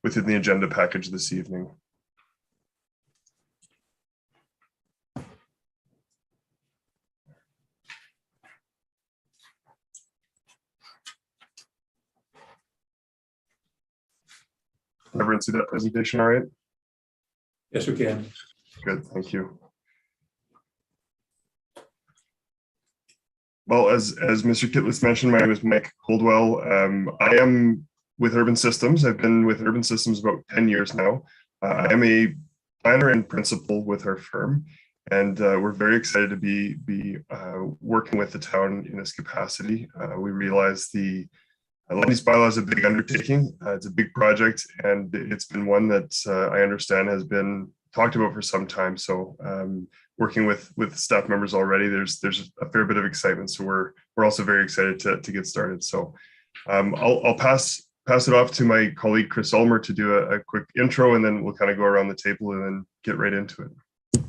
within the agenda package this evening. Everyone see that presentation all right? Yes, we can. Good, thank you. Well, as Mr. Kitlis mentioned, my name is Mike Coldwell. I am with Urban Systems. I've been with Urban Systems about 10 years now. I am a planner and principal with our firm, and we're very excited to be working with the town in this capacity. We realize the land use bylaw is a big undertaking. It's a big project, and it's been one that I understand has been talked about for some time. So working with staff members already, there's a fair bit of excitement. So we're also very excited to get started. So I'll pass it off to my colleague Chris Ulmer to do a quick intro, and then we'll kind of go around the table and then get right into it.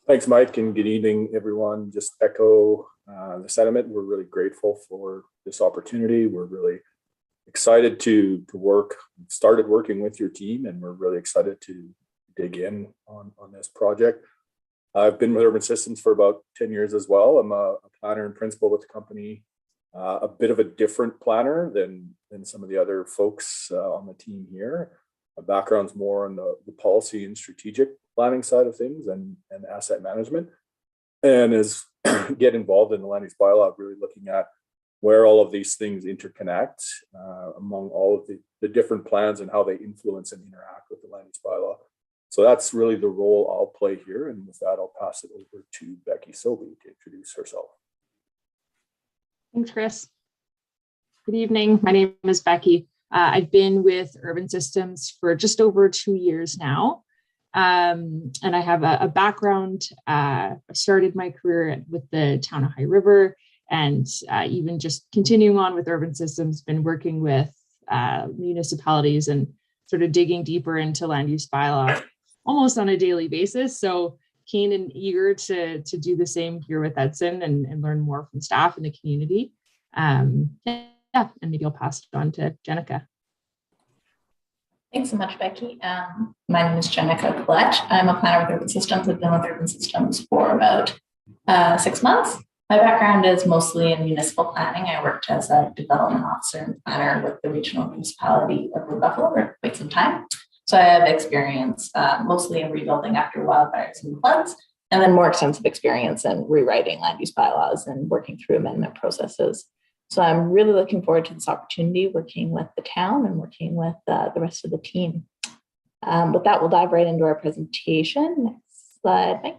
Thanks, Mike, and good evening, everyone. Just echo the sentiment. We're really grateful for this opportunity. We're really excited to started working with your team, and we're really excited to dig in on this project. I've been with Urban Systems for about 10 years as well. I'm a planner and principal with the company, a bit of a different planner than some of the other folks on the team here. My background's more on the policy and strategic planning side of things and asset management, and as get involved in the land use bylaw, really looking at where all of these things interconnect among all of the different plans and how they influence and interact with the land use bylaw. So that's really the role I'll play here. And with that, I'll pass it over to Becky Sobey to introduce herself. Thanks, Chris. Good evening. My name is Becky. I've been with Urban Systems for just over 2 years now. And I have a background. I started my career with the town of High River, and even just continuing on with Urban Systems, been working with municipalities and sort of digging deeper into land use bylaw almost on a daily basis. So keen and eager to do the same here with Edson and learn more from staff in the community. Yeah, and maybe I'll pass it on to Jenica. Thanks so much, Becky. My name is Jenica Collette. I'm a planner with Urban Systems. I've been with Urban Systems for about 6 months. My background is mostly in municipal planning. I worked as a development officer and planner with the regional municipality of Buffalo for quite some time. So I have experience mostly in rebuilding after wildfires and floods, and then more extensive experience in rewriting land use bylaws and working through amendment processes. So I'm really looking forward to this opportunity, working with the town and working with the rest of the team. With that, we'll dive right into our presentation. Next slide, Mike.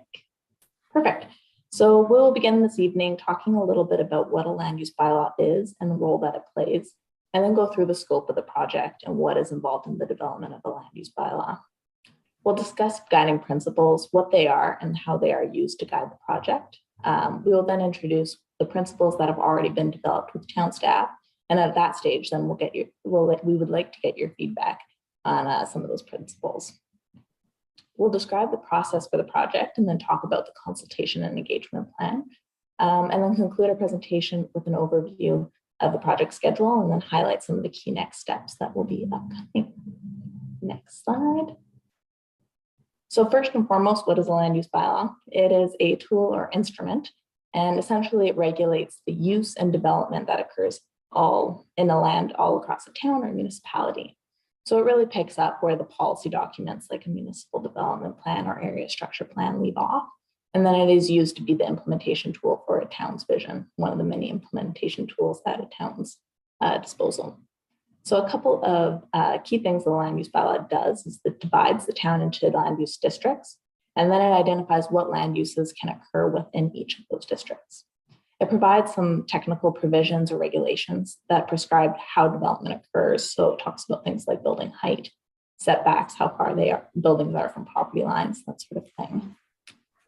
Perfect. So we'll begin this evening talking a little bit about what a land use bylaw is and the role that it plays, and then go through the scope of the project and what is involved in the development of a land use bylaw. We'll discuss guiding principles, what they are, and how they are used to guide the project. We will then introduce the principles that have already been developed with town staff, and at that stage, then we would like to get your feedback on some of those principles. We'll describe the process for the project and then talk about the consultation and engagement plan, and then conclude our presentation with an overview of the project schedule and then highlight some of the key next steps that will be upcoming. Next slide. So first and foremost, what is a land use bylaw? It is a tool or instrument, and essentially it regulates the use and development that occurs all in the land all across a town or municipality. So it really picks up where the policy documents like a municipal development plan or area structure plan leave off. And then it is used to be the implementation tool for a town's vision, one of the many implementation tools at a town's disposal. So a couple of key things the land use bylaw does is it divides the town into land use districts, and then it identifies what land uses can occur within each of those districts. It provides some technical provisions or regulations that prescribe how development occurs. So it talks about things like building height, setbacks, how far buildings are from property lines, that sort of thing.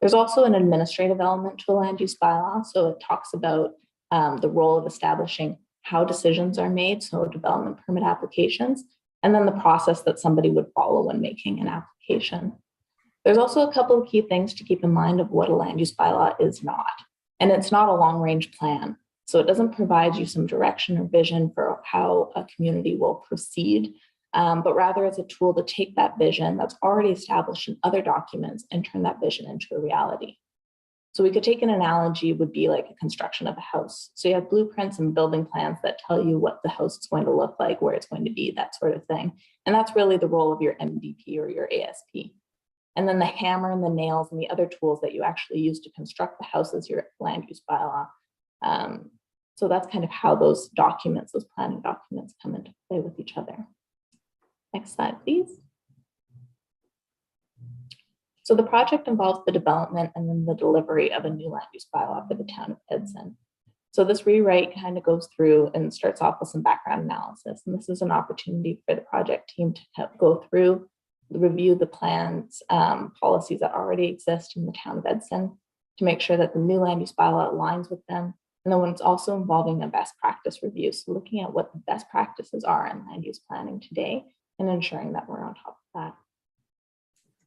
There's also an administrative element to a land use bylaw. So it talks about the role of establishing how decisions are made, so development permit applications, and then the process that somebody would follow when making an application. There's also a couple of key things to keep in mind of what a land use bylaw is not. And it's not a long-range plan. So it doesn't provide you some direction or vision for how a community will proceed, but rather it's a tool to take that vision that's already established in other documents and turn that vision into a reality. So we could take an analogy would be like a construction of a house. So you have blueprints and building plans that tell you what the house is going to look like, where it's going to be, that sort of thing. And that's really the role of your MDP or your ASP. And then the hammer and the nails and the other tools that you actually use to construct the house is your land use bylaw. So that's kind of how those documents, those planning documents, come into play with each other. Next slide, please. So the project involves the development and then the delivery of a new land use bylaw for the town of Edson. So this rewrite kind of goes through and starts off with some background analysis. And this is an opportunity for the project team to go through, review the plans, policies that already exist in the town of Edson to make sure that the new land use bylaw aligns with them. And then when it's also involving a best practice review, so looking at what the best practices are in land use planning today and ensuring that we're on top of that.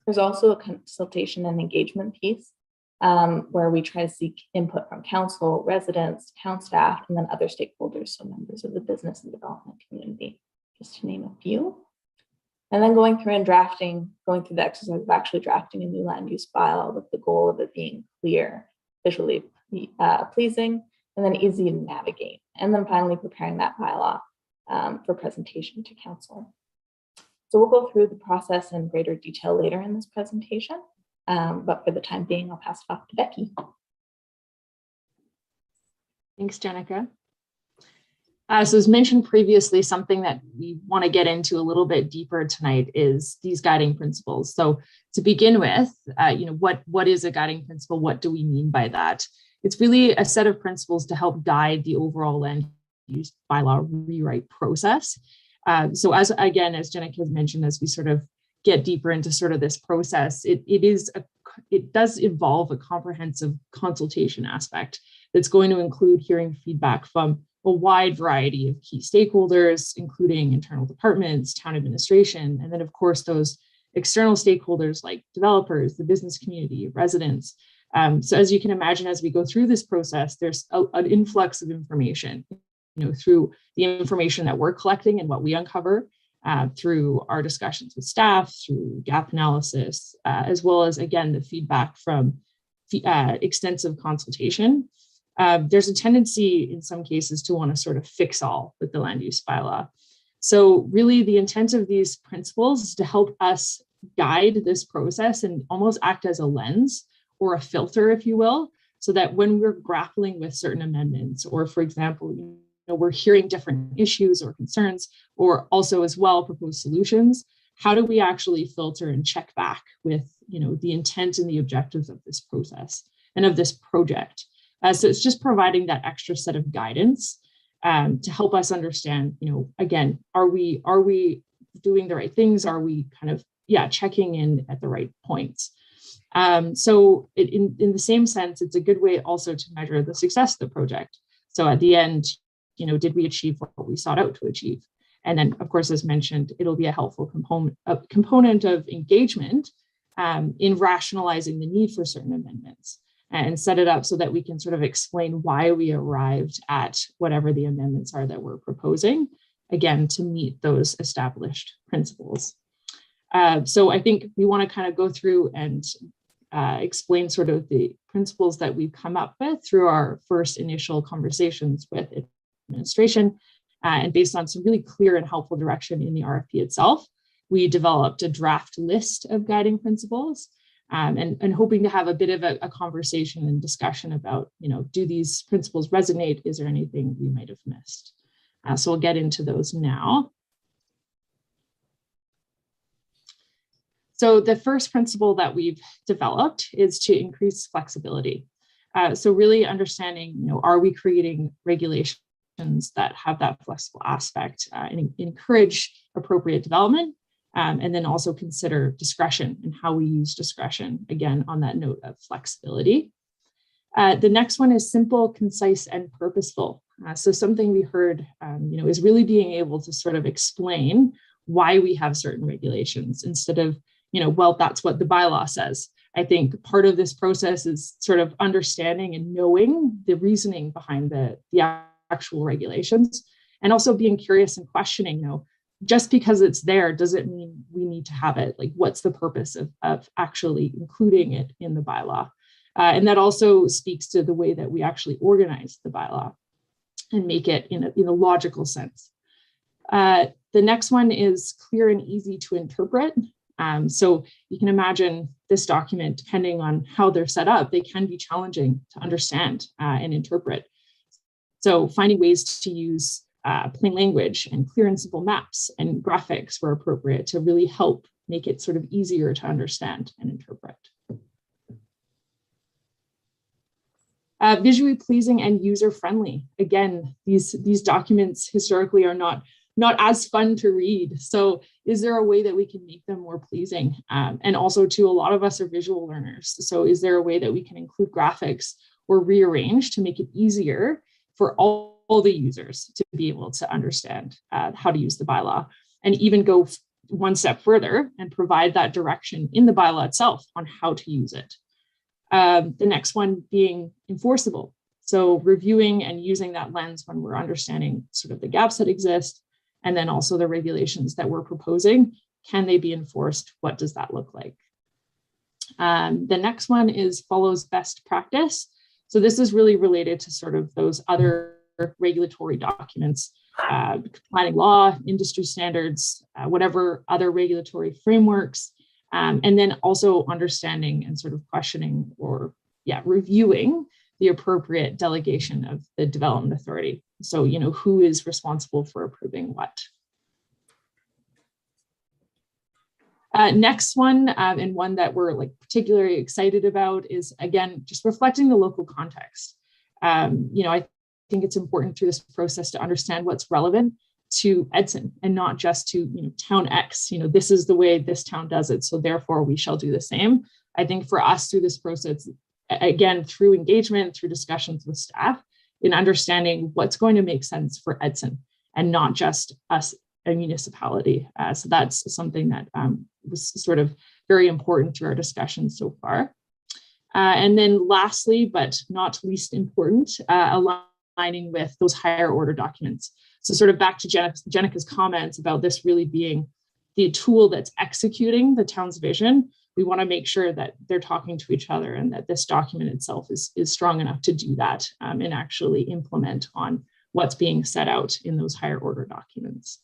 There's also a consultation and engagement piece where we try to seek input from council, residents, town staff, and then other stakeholders, so members of the business and development community, just to name a few. And then going through the exercise of actually drafting a new land use bylaw with the goal of it being clear, visually pleasing, and then easy to navigate. And then finally preparing that bylaw for presentation to council. So we'll go through the process in greater detail later in this presentation, but for the time being, I'll pass it off to Becky. Thanks, Jenica. So as mentioned previously, something that we want to get into a little bit deeper tonight is these guiding principles. So to begin with, what is a guiding principle? What do we mean by that? It's really a set of principles to help guide the overall land use bylaw rewrite process. So as Jenica has mentioned, as we sort of get deeper into sort of this process, it does involve a comprehensive consultation aspect that's going to include hearing feedback from a wide variety of key stakeholders, including internal departments, town administration, and then of course those external stakeholders like developers, the business community, residents. So as you can imagine, as we go through this process, there's an influx of information, through the information that we're collecting and what we uncover through our discussions with staff, through gap analysis, as well as, again, the feedback from extensive consultation. There's a tendency in some cases to want to sort of fix all with the land use bylaw. So really the intent of these principles is to help us guide this process and almost act as a lens or a filter, if you will, so that when we're grappling with certain amendments, or for example, we're hearing different issues or concerns, or also as well proposed solutions, how do we actually filter and check back with the intent and the objectives of this process and of this project? So it's just providing that extra set of guidance to help us understand, again, are we doing the right things? Are we kind of, checking in at the right points? So in the same sense, it's a good way also to measure the success of the project. So at the end, did we achieve what we sought out to achieve? And then, of course, as mentioned, it'll be a helpful component of engagement in rationalizing the need for certain amendments and set it up so that we can sort of explain why we arrived at whatever the amendments are that we're proposing, again, to meet those established principles. So I think we want to kind of go through and explain sort of the principles that we've come up with through our first initial conversations with administration. And based on some really clear and helpful direction in the RFP itself, we developed a draft list of guiding principles and hoping to have a bit of a conversation and discussion about, do these principles resonate? Is there anything we might have missed? So we'll get into those now. So the first principle that we've developed is to increase flexibility. So really understanding, are we creating regulations that have that flexible aspect and encourage appropriate development, and then also consider discretion and how we use discretion, again, on that note of flexibility. The next one is simple, concise, and purposeful. So something we heard, is really being able to sort of explain why we have certain regulations instead of, well, that's what the bylaw says. I think part of this process is sort of understanding and knowing the reasoning behind the actual regulations, and also being curious and questioning, just because it's there, does it mean we need to have it? Like, what's the purpose of actually including it in the bylaw? And that also speaks to the way that we actually organize the bylaw and make it in a logical sense. The next one is clear and easy to interpret. So you can imagine this document, depending on how they're set up, they can be challenging to understand and interpret. So finding ways to use plain language and clear and simple maps and graphics where appropriate to really help make it sort of easier to understand and interpret. Visually pleasing and user-friendly. Again, these documents historically are not as fun to read. So is there a way that we can make them more pleasing? And also too, a lot of us are visual learners. So is there a way that we can include graphics or rearrange to make it easier for all the users to be able to understand how to use the bylaw, and even go one step further and provide that direction in the bylaw itself on how to use it. The next one being enforceable. So reviewing and using that lens when we're understanding sort of the gaps that exist, and then also the regulations that we're proposing. Can they be enforced? What does that look like? The next one is follows best practice. So this is really related to sort of those other regulatory documents, planning law, industry standards, whatever other regulatory frameworks, and then also understanding and sort of questioning or reviewing the appropriate delegation of the development authority. So, who is responsible for approving what? Next one, and one that we're particularly excited about, is again, just reflecting the local context. I think it's important through this process to understand what's relevant to Edson and not just to town X. This is the way this town does it, so therefore we shall do the same. I think for us through this process, again, through engagement, through discussions with staff, in understanding what's going to make sense for Edson and not just us, a municipality. So that's something that was sort of very important through our discussions so far. And then lastly, but not least important, aligning with those higher order documents. So sort of back to Jenica's comments about this really being the tool that's executing the town's vision. We want to make sure that they're talking to each other and that this document itself is strong enough to do that and actually implement on what's being set out in those higher order documents.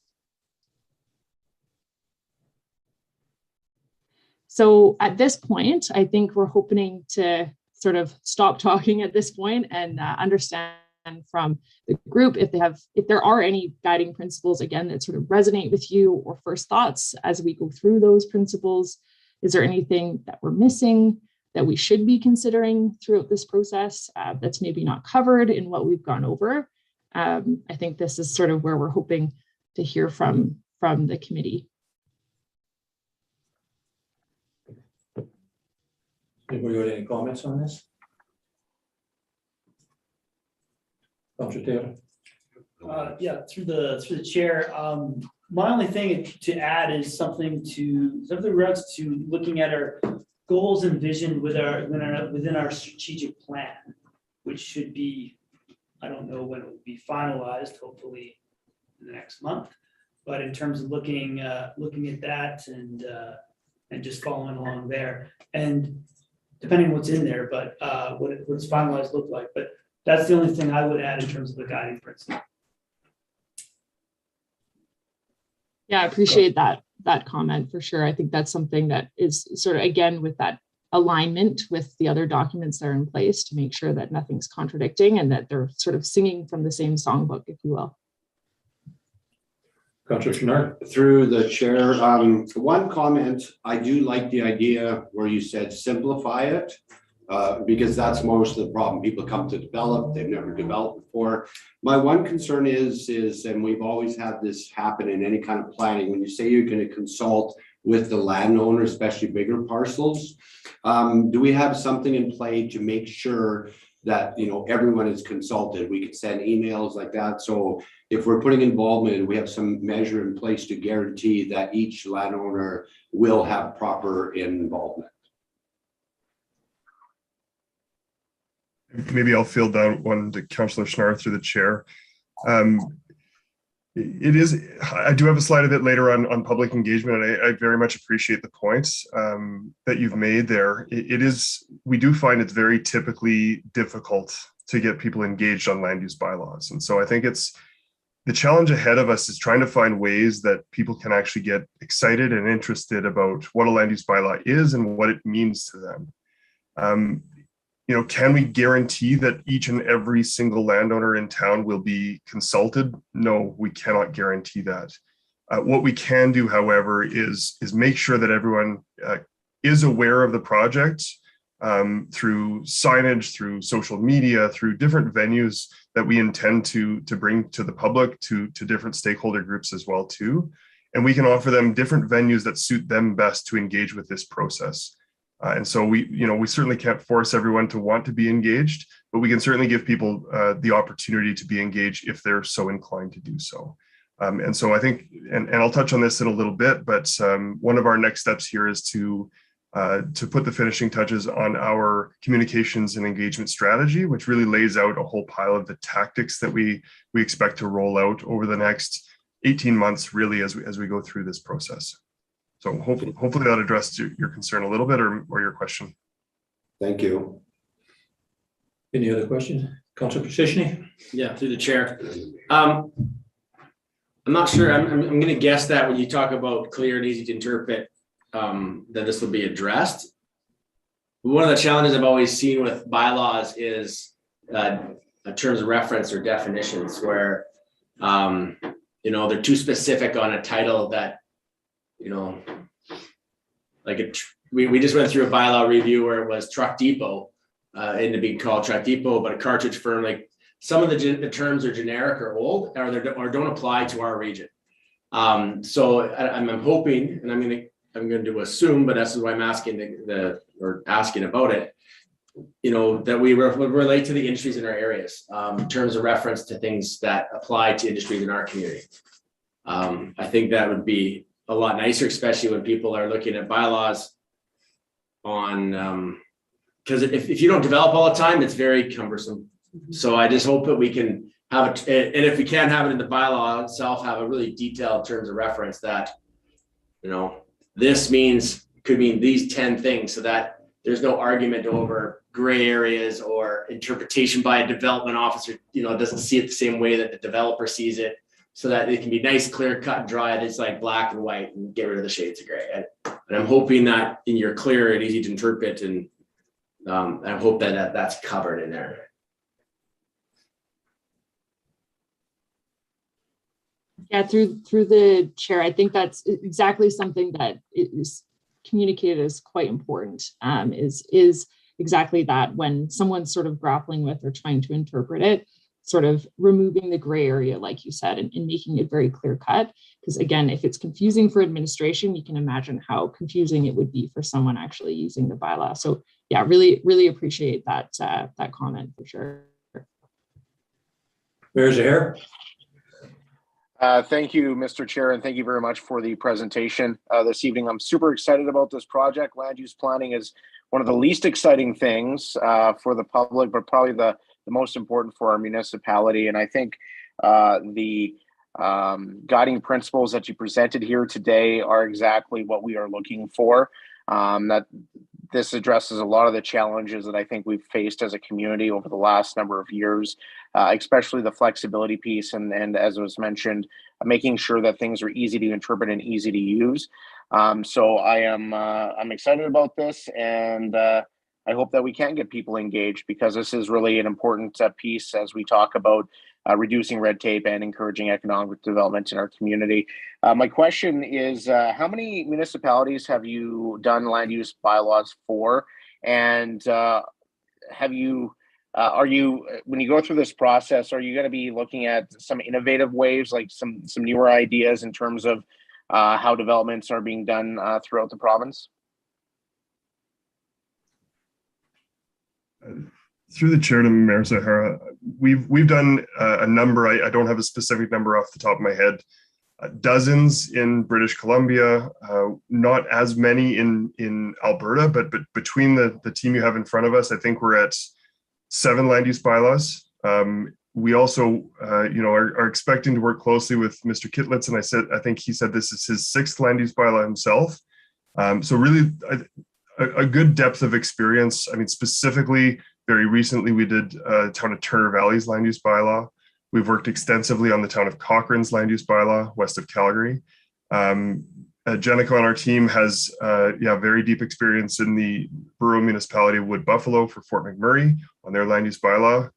So at this point, I think we're hoping to sort of stop talking at this point and understand from the group if there are any guiding principles, again, that sort of resonate with you, or first thoughts as we go through those principles. Is there anything that we're missing that we should be considering throughout this process that's maybe not covered in what we've gone over? I think this is sort of where we're hoping to hear from the committee. Anybody got any comments on this? Councillor Taylor? Yeah, through the chair. My only thing to add is something regards to looking at our goals and vision within our strategic plan, which should be, I don't know when it will be finalized, hopefully in the next month. But in terms of looking at that and just following along there, and depending on what's in there, but what it's finalized look like. But that's the only thing I would add in terms of the guiding principle. Yeah, I appreciate that comment for sure. I think that's something that is sort of, again, with that alignment with the other documents that are in place to make sure that nothing's contradicting and that they're sort of singing from the same songbook, if you will. Councillor Schnarr? Through the chair, one comment, I do like the idea where you said simplify it, because that's most of the problem. People come to develop, they've never developed before. My one concern is, and we've always had this happen in any kind of planning, when you say you're going to consult with the landowner, especially bigger parcels, do we have something in play to make sure that everyone is consulted? We can send emails like that. So if we're putting involvement, we have some measure in place to guarantee that each landowner will have proper involvement. Maybe I'll field that one to Councillor Schnarr through the chair. It is, I do have a slide of it later on public engagement, and I very much appreciate the points that you've made there. It is, we do find it's very typically difficult to get people engaged on land use bylaws. And so I think it's, the challenge ahead of us is trying to find ways that people can actually get excited and interested about what a land use bylaw is and what it means to them. You know, can we guarantee that each and every single landowner in town will be consulted? No, we cannot guarantee that. What we can do, however, is make sure that everyone is aware of the project through signage, through social media, through different venues that we intend to bring to the public, to different stakeholder groups as well too. And we can offer them different venues that suit them best to engage with this process. And so we certainly can't force everyone to want to be engaged, but we can certainly give people the opportunity to be engaged if they're so inclined to do so. And so I think, and I'll touch on this in a little bit, but one of our next steps here is to put the finishing touches on our communications and engagement strategy, which really lays out a whole pile of the tactics that we expect to roll out over the next 18 months, really, as we go through this process. So hopefully that addressed your concern a little bit, or your question. Thank you. Any other questions? Councillor Petitioner? Yeah, through the chair. I'm not sure. I'm going to guess that when you talk about clear and easy to interpret, that this will be addressed. One of the challenges I've always seen with bylaws is terms of reference or definitions where, they're too specific on a title that, like we just went through a bylaw review where it was truck depot, ended up being called truck depot, but a cartridge firm, like some of the terms are generic or old or don't apply to our region. So I'm hoping, and I'm going to assume, but that's why I'm asking asking about it, that we relate to the industries in our areas, in terms of reference to things that apply to industries in our community. I think that would be a lot nicer, especially when people are looking at bylaws on, because if you don't develop all the time, it's very cumbersome. So I just hope that we can have it, and if we can't have it in the bylaw itself, have a really detailed terms of reference that, this could mean these 10 things, so that there's no argument over gray areas or interpretation by a development officer, doesn't see it the same way that the developer sees it, so that it can be nice, clear, cut and dry. It's like black and white, and get rid of the shades of gray. And I'm hoping that in your clear and easy to interpret, and I hope that's covered in there. Yeah, through the chair, I think that's exactly something that is communicated as quite important, is exactly that when someone's sort of grappling with or trying to interpret it, sort of removing the gray area, like you said, and making it very clear cut. Because again, if it's confusing for administration, you can imagine how confusing it would be for someone actually using the bylaw. So yeah, really, really appreciate that comment for sure. Mayor Zaher? Thank you, Mr. Chair, and thank you very much for the presentation this evening. I'm super excited about this project. Land use planning is one of the least exciting things for the public, but probably the most important for our municipality. And I think the guiding principles that you presented here today are exactly what we are looking for. That this addresses a lot of the challenges that I think we've faced as a community over the last number of years, especially the flexibility piece, and as was mentioned, making sure that things are easy to interpret and easy to use. So I'm excited about this, and I hope that we can get people engaged, because this is really an important piece as we talk about reducing red tape and encouraging economic development in our community. My question is, how many municipalities have you done land use bylaws for? And when you go through this process, are you going to be looking at some innovative ways, like some newer ideas in terms of how developments are being done throughout the province? Through the chair to Mayor Zahara, we've done a number. I don't have a specific number off the top of my head. Dozens in British Columbia, not as many in Alberta, but between the team you have in front of us, I think we're at 7 land use bylaws. We also, are expecting to work closely with Mr. Kitlitz, and I think he said this is his 6th land use bylaw himself. So really a good depth of experience. I mean, specifically, very recently we did town of Turner Valley's land use bylaw. We've worked extensively on the town of Cochrane's land use bylaw west of Calgary. Jenica on our team has very deep experience in the borough municipality of Wood Buffalo for Fort McMurray on their land use bylaw.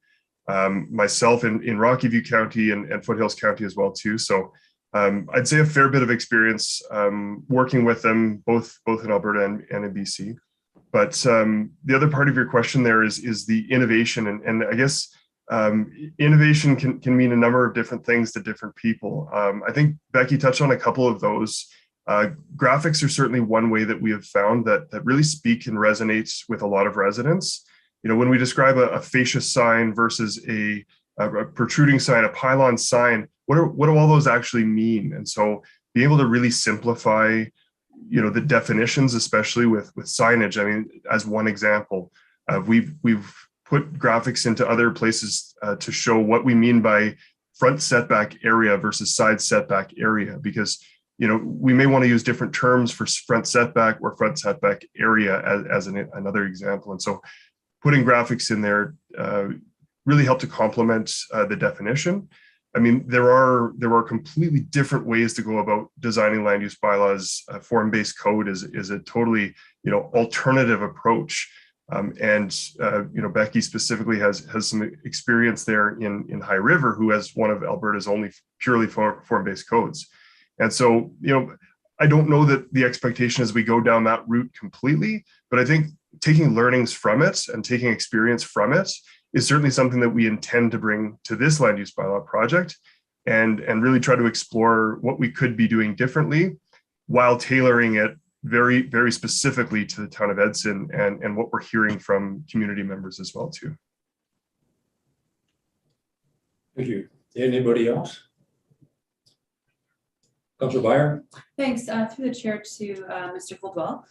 Myself in Rocky View County and Foothills County as well too. So I'd say a fair bit of experience working with them both in Alberta and in BC. But the other part of your question there is the innovation, and I guess innovation can mean a number of different things to different people. I think Becky touched on a couple of those. Graphics are certainly one way that we have found that really speak and resonates with a lot of residents. You know, when we describe a fascia sign versus a protruding sign, a pylon sign, what do all those actually mean? And so being able to really simplify, the definitions, especially with signage. I mean, as one example, we've put graphics into other places to show what we mean by front setback area versus side setback area, because we may want to use different terms for front setback or front setback area as another example. And so putting graphics in there really helped to complement the definition. I mean, there are completely different ways to go about designing land use bylaws. Form-based code is a totally, alternative approach. Becky specifically has some experience there in High River, who has one of Alberta's only purely form-based codes. And so, I don't know that the expectation is we go down that route completely, but I think taking learnings from it and taking experience from it is certainly something that we intend to bring to this land use bylaw project and really try to explore what we could be doing differently while tailoring it very, very specifically to the town of Edson and what we're hearing from community members as well too. Thank you. Anybody else? Councilor Byer? Thanks. Through the chair to Mr. Coldwell.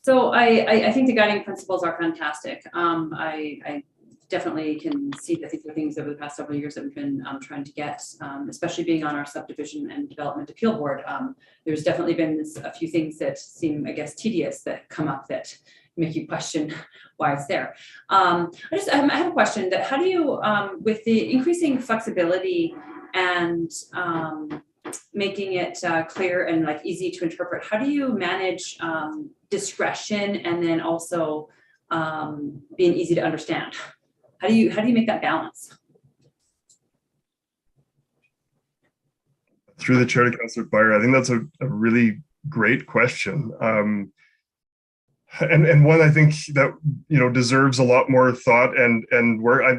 So I think the guiding principles are fantastic. I definitely can see that these are things over the past several years that we've been trying to get, especially being on our subdivision and development appeal board. There's definitely been a few things that seem, I guess, tedious that come up that make you question why it's there. I have a question that how do you, with the increasing flexibility and making it clear and like easy to interpret, how do you manage discretion and then also being easy to understand? How do you make that balance? Through the chair to Councilor Byer, I think that's a really great question. And one I think that deserves a lot more thought and where I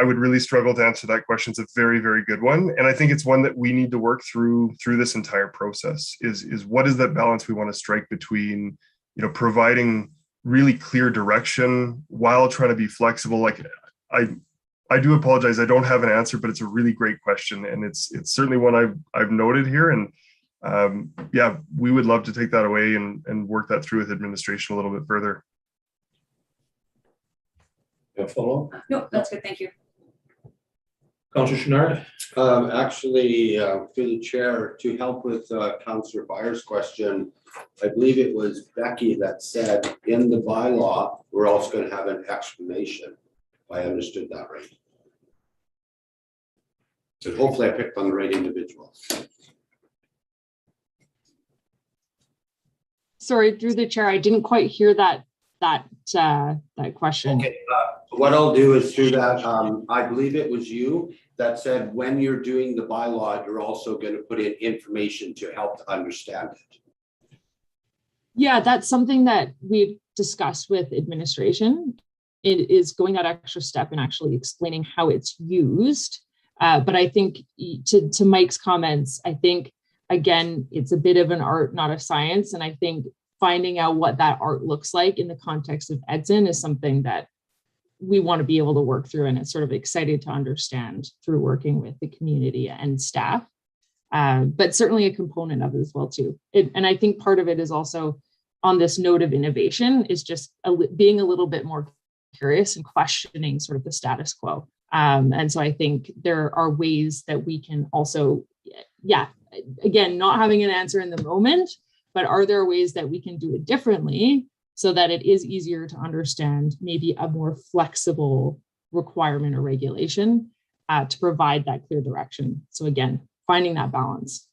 would really struggle to answer that question. It's a very, very good one, and I think it's one that we need to work through this entire process. Is what is that balance we want to strike between providing really clear direction while trying to be flexible. Like I do apologize, I don't have an answer, but it's a really great question, and it's certainly one I've noted here, and we would love to take that away and work that through with administration a little bit further. Follow? No, that's good. Thank you. Councilor Chenard? Actually, through the chair, to help with Councilor Byer's question, I believe it was Becky that said in the bylaw, we're also going to have an explanation, if I understood that right. So hopefully I picked on the right individual. Sorry, through the chair, I didn't quite hear that question. Okay, what I'll do is through that, I believe it was you that said when you're doing the bylaw, you're also going to put in information to help to understand it. Yeah, that's something that we've discussed with administration. It is going that extra step and actually explaining how it's used. But I think to Mike's comments, I think, again, it's a bit of an art, not a science. And I think finding out what that art looks like in the context of Edson is something that we want to be able to work through. And it's sort of excited to understand through working with the community and staff, but certainly a component of it as well too. And I think part of it is also on this note of innovation is just being a little bit more curious and questioning sort of the status quo. And so I think there are ways that we can also, again, not having an answer in the moment, but are there ways that we can do it differently so that it is easier to understand maybe a more flexible requirement or regulation to provide that clear direction. So again, finding that balance.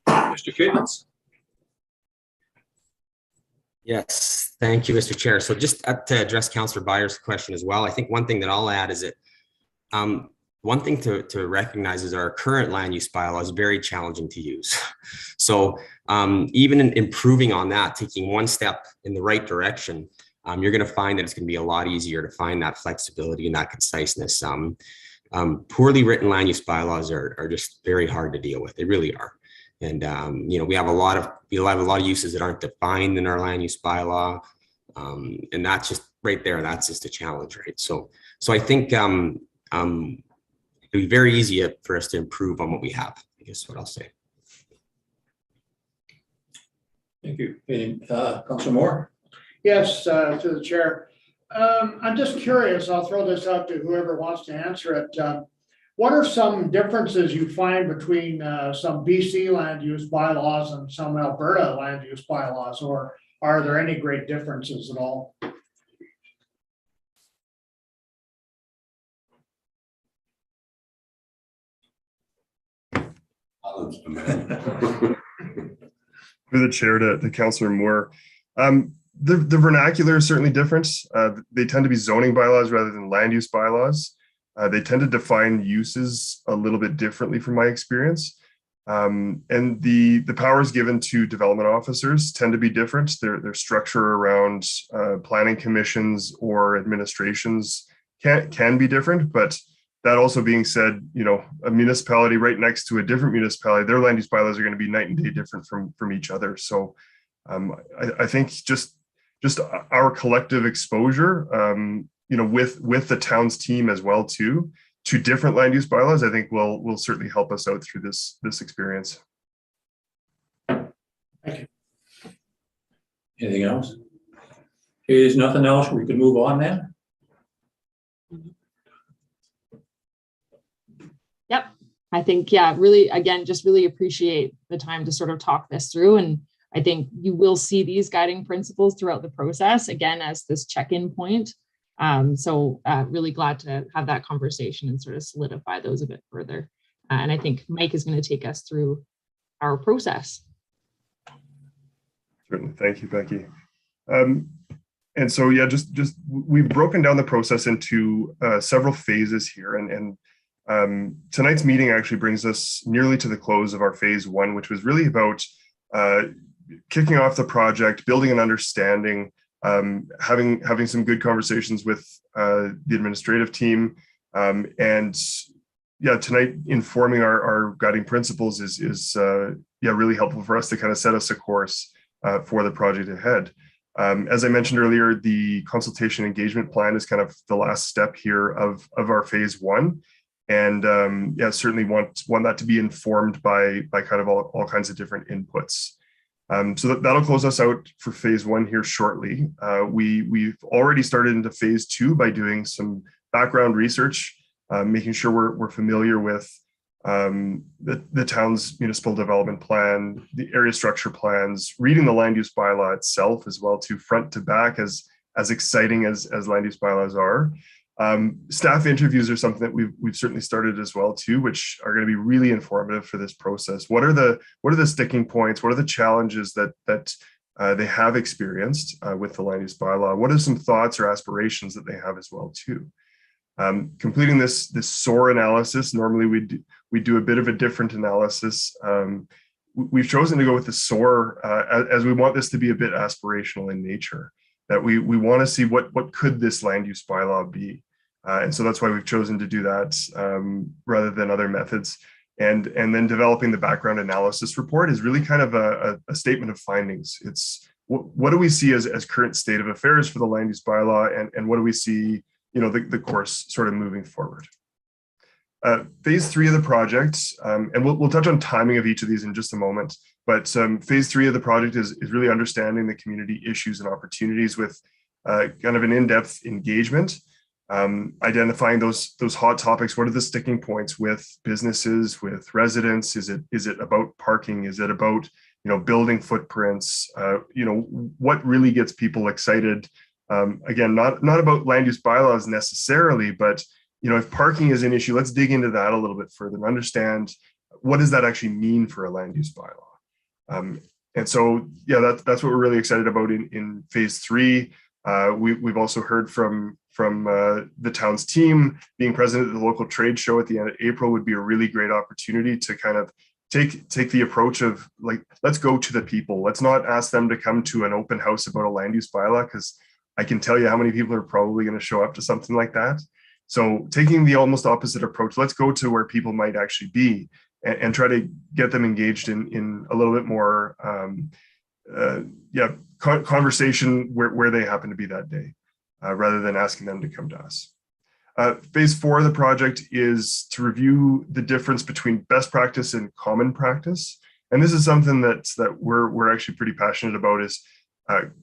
Mr. Kittens. Yes, thank you, Mr. Chair. So just to address Councillor Byer's question as well, I think one thing that I'll add is that one thing to recognize is our current land use bylaw is very challenging to use. So even in improving on that, taking one step in the right direction, you're going to find that it's going to be a lot easier to find that flexibility and that conciseness. Poorly written land use bylaws are just very hard to deal with. They really are. And we have a lot of uses that aren't defined in our land use bylaw, and that's just right there. That's just a challenge, right? So I think it'd be very easy for us to improve on what we have. I guess what I'll say. Thank you. Councillor Moore. Yes, to the chair. I'm just curious. I'll throw this out to whoever wants to answer it. What are some differences you find between some BC land use bylaws and some Alberta land use bylaws, or are there any great differences at all? Through the chair to Councillor Moore. The vernacular is certainly different. They tend to be zoning bylaws rather than land use bylaws. They tend to define uses a little bit differently from my experience. And the powers given to development officers tend to be different. Their structure around planning commissions or administrations can be different, but that also being said, a municipality right next to a different municipality, their land use bylaws are going to be night and day different from each other. So I think just our collective exposure, with the town's team as well to different land use bylaws, I think will certainly help us out through this experience. Thank you. Anything else? Is nothing else? We can move on then. Yep. I think, really, again, just really appreciate the time to sort of talk this through. And I think you will see these guiding principles throughout the process, again, as this check-in point. So really glad to have that conversation and sort of solidify those a bit further. And I think Mike is going to take us through our process. Certainly. Thank you, Becky. And so, just we've broken down the process into several phases here. And tonight's meeting actually brings us nearly to the close of our phase one, which was really about kicking off the project, building an understanding, having some good conversations with the administrative team, and tonight informing our guiding principles is really helpful for us to kind of set us a course for the project ahead. As I mentioned earlier, the consultation engagement plan is kind of the last step here of our phase one, and certainly want that to be informed by kind of all kinds of different inputs. So that'll close us out for phase one here shortly. We've already started into phase two by doing some background research, making sure we're familiar with the town's municipal development plan, the area structure plans, reading the land use bylaw itself as well, to front to back, as exciting as land use bylaws are. Staff interviews are something that we've certainly started as well too, which are going to be really informative for this process. What are the sticking points? What are the challenges that they have experienced with the land use bylaw? What are some thoughts or aspirations that they have as well too? Completing this SOAR analysis. Normally we do a bit of a different analysis. We've chosen to go with the SOAR as we want this to be a bit aspirational in nature. That we want to see what could this land use bylaw be. And so that's why we've chosen to do that rather than other methods. And then developing the background analysis report is really kind of a statement of findings. It's what do we see as current state of affairs for the land use bylaw, and what do we see, the course sort of moving forward. Phase three of the project, and we'll touch on timing of each of these in just a moment, but phase three of the project is really understanding the community issues and opportunities with kind of an in-depth engagement, identifying those hot topics. What are the sticking points with businesses, with residents? Is it about parking? Is it about building footprints? What really gets people excited? Again, not about land use bylaws necessarily, but if parking is an issue, let's dig into that a little bit further and understand what does that actually mean for a land use bylaw. And so, yeah, that's what we're really excited about in phase 3. We've also heard from the town's team. Being present at the local trade show at the end of April would be a really great opportunity to kind of take the approach of like, let's go to the people. Let's not ask them to come to an open house about a land use bylaw, because I can tell you how many people are probably going to show up to something like that. So taking the almost opposite approach, let's go to where people might actually be and try to get them engaged in a little bit more conversation where they happen to be that day, rather than asking them to come to us. Phase 4 of the project is to review the difference between best practice and common practice. And this is something that we're actually pretty passionate about. Is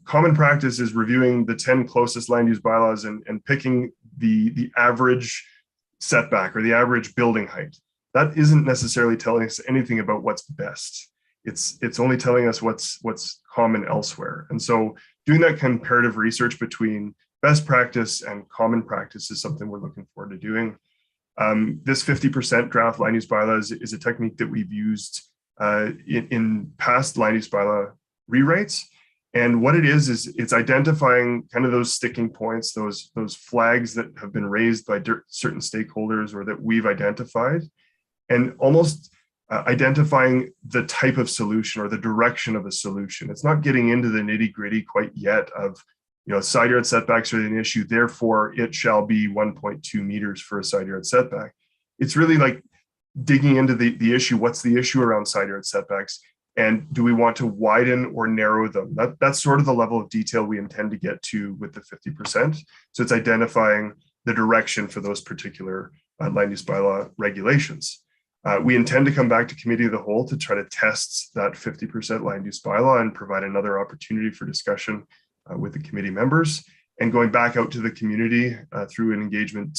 common practice is reviewing the 10 closest land use bylaws and picking the average setback or the average building height. That isn't necessarily telling us anything about what's best. It's only telling us what's common elsewhere. And so doing that comparative research between best practice and common practice is something we're looking forward to doing. This 50% draft land use bylaws is a technique that we've used in past land use bylaw rewrites. And what it is it's identifying kind of those sticking points, those flags that have been raised by certain stakeholders or that we've identified, and almost identifying the type of solution or the direction of a solution. It's not getting into the nitty gritty quite yet of, side yard setbacks are an issue, therefore it shall be 1.2 meters for a side yard setback. It's really like digging into the issue. What's the issue around side yard setbacks? And do we want to widen or narrow them? That's sort of the level of detail we intend to get to with the 50%. So it's identifying the direction for those particular land use bylaw regulations. We intend to come back to committee of the whole to try to test that 50% land use bylaw and provide another opportunity for discussion with the committee members, and going back out to the community through an engagement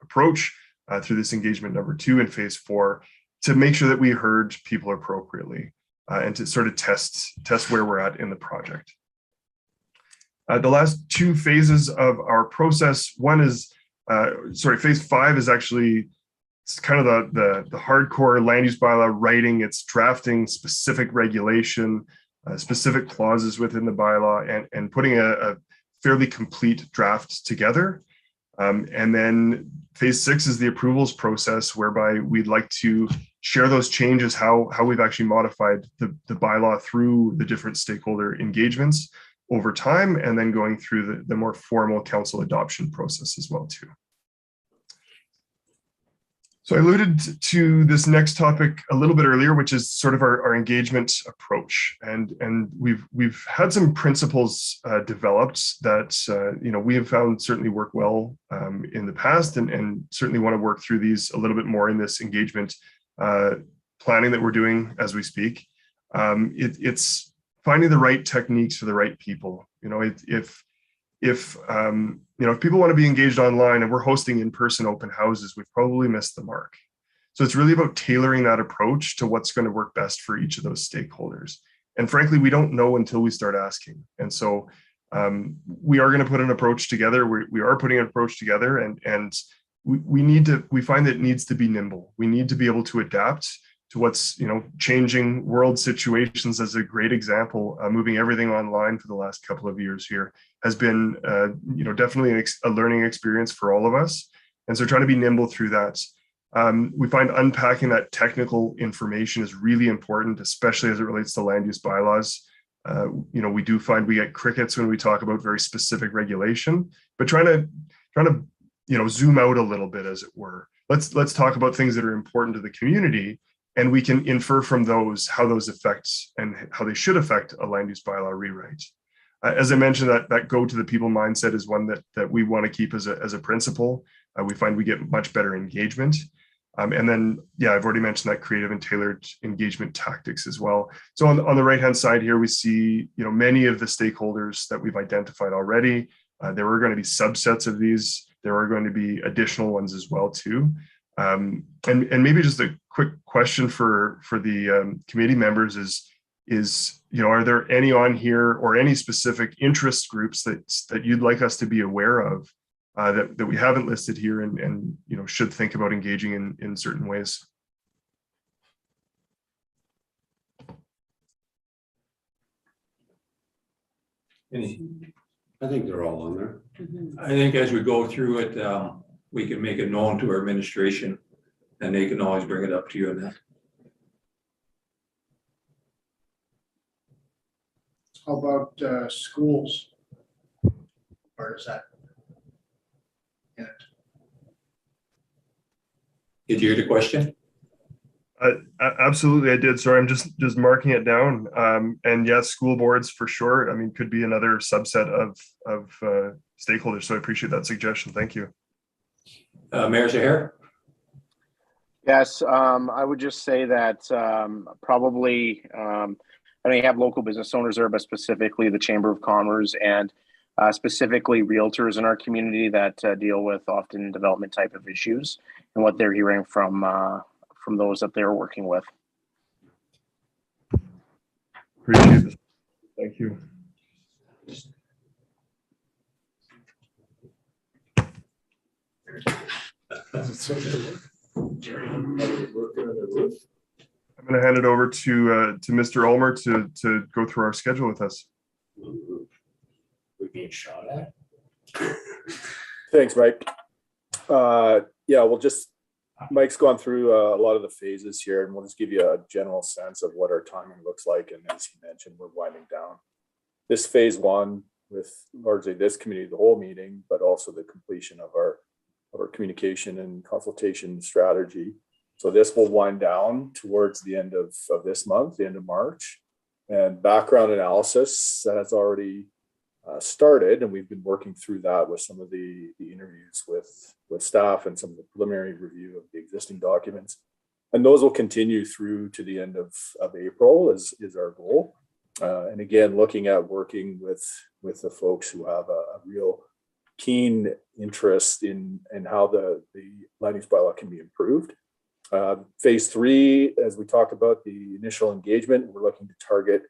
approach, through this engagement number 2 in phase 4, to make sure that we heard people appropriately and to sort of test where we're at in the project. The last 2 phases of our process, one is, phase 5 is actually kind of the hardcore land use bylaw writing. It's drafting specific regulation, specific clauses within the bylaw, and putting a fairly complete draft together. And then phase 6 is the approvals process, whereby we'd like to share those changes, how we've actually modified the bylaw through the different stakeholder engagements over time, and then going through the more formal council adoption process as well too. So I alluded to this next topic a little bit earlier, which is sort of our engagement approach. And we've had some principles developed that we have found certainly work well in the past, and certainly want to work through these a little bit more in this engagement planning that we're doing as we speak. It's finding the right techniques for the right people. If people want to be engaged online and we're hosting in-person open houses, we've probably missed the mark. So it's really about tailoring that approach to what's going to work best for each of those stakeholders. And frankly, we don't know until we start asking. And so we are going to put an approach together. We are putting an approach together, and we find that it needs to be nimble. We need to be able to adapt to what's changing world situations. As a great example, moving everything online for the last couple of years here has been definitely a learning experience for all of us, and so trying to be nimble through that. We find unpacking that technical information is really important, especially as it relates to land use bylaws. We do find we get crickets when we talk about very specific regulation, but trying to zoom out a little bit, as it were. Let's talk about things that are important to the community, and we can infer from those how those affect and how they should affect a land use bylaw rewrite. As I mentioned, that go to the people mindset is one that we want to keep as a principle. We find we get much better engagement. And then, yeah, I've already mentioned that creative and tailored engagement tactics as well. So on the right-hand side here, we see, many of the stakeholders that we've identified already. There are going to be subsets of these. There are going to be additional ones as well too. And maybe just a quick question for the committee members is, are there any on here or any specific interest groups that you'd like us to be aware of that we haven't listed here and should think about engaging in certain ways? I think they're all on there. I think as we go through it, we can make it known to our administration and they can always bring it up to you and that. How about schools? Where is that? In it? Did you hear the question? Absolutely, I did. Sorry, I'm just marking it down. And yes, school boards for sure. I mean, could be another subset of stakeholders. So I appreciate that suggestion. Thank you. Mayor Zaher? Yes, I would just say that probably, I mean, you have local business owners there, but specifically the Chamber of Commerce and specifically realtors in our community that deal with often development type of issues and what they're hearing from those that they're working with. Appreciate this. Thank you. I'm going to hand it over to Mr. Ulmer to go through our schedule with us. We're being shot at. Thanks, Mike. Yeah, Mike's gone through a lot of the phases here, and we'll just give you a general sense of what our timing looks like. And as he mentioned, we're winding down this phase one with largely this committee, the whole meeting, but also the completion of our communication and consultation strategy. So this will wind down towards the end of this month, the end of March. And background analysis that has already started, and we've been working through that with some of the interviews with staff and some of the preliminary review of the existing documents. And those will continue through to the end of April is our goal. And again, looking at working with the folks who have a real keen interest in how the land use bylaw can be improved. Phase three, as we talked about the initial engagement, we're looking to target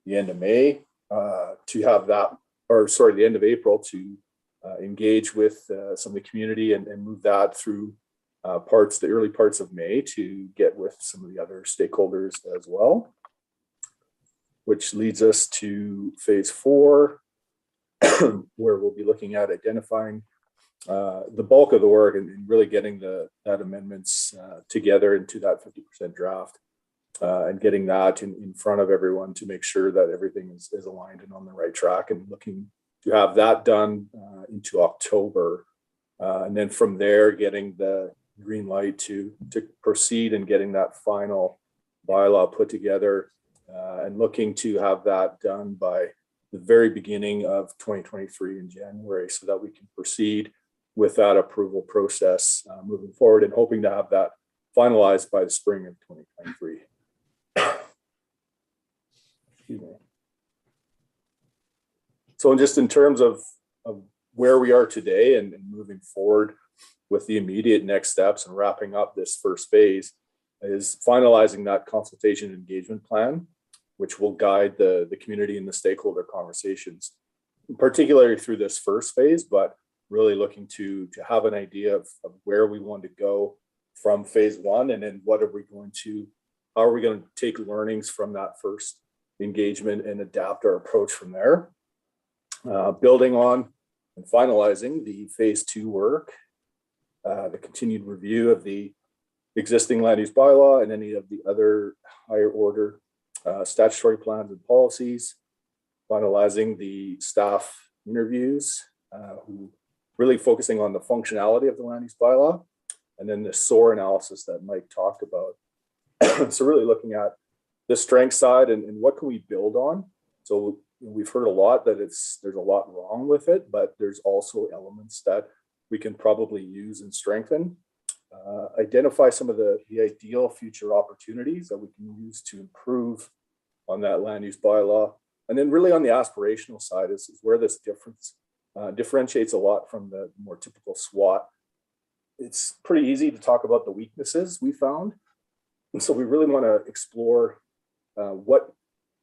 the end of May to have that, or sorry, the end of April to engage with some of the community and move that through the early parts of May to get with some of the other stakeholders as well, which leads us to phase four, where we'll be looking at identifying the bulk of the work and really getting that amendments together into that 50% draft and getting that in front of everyone to make sure that everything is aligned and on the right track, and looking to have that done into October. And then from there, getting the green light to proceed and getting that final bylaw put together and looking to have that done by the very beginning of 2023 in January, so that we can proceed with that approval process moving forward, and hoping to have that finalized by the spring of 2023. Excuse me. So just in terms of where we are today and moving forward with the immediate next steps and wrapping up this first phase is finalizing that consultation engagement plan, which will guide the community and the stakeholder conversations, particularly through this first phase, but really looking to have an idea of where we want to go from phase one, and then how are we going to take learnings from that first engagement and adapt our approach from there. Building on and finalizing the phase two work, the continued review of the existing land use bylaw and any of the other higher order statutory plans and policies, finalizing the staff interviews, who really focusing on the functionality of the land use bylaw, and then the SOAR analysis that Mike talked about. So really looking at the strength side and what can we build on. So we've heard a lot that there's a lot wrong with it, but there's also elements that we can probably use and strengthen. identify some of the ideal future opportunities that we can use to improve on that land use bylaw. And then really on the aspirational side is where this differentiates a lot from the more typical SWOT. It's pretty easy to talk about the weaknesses we found. And so we really want to explore what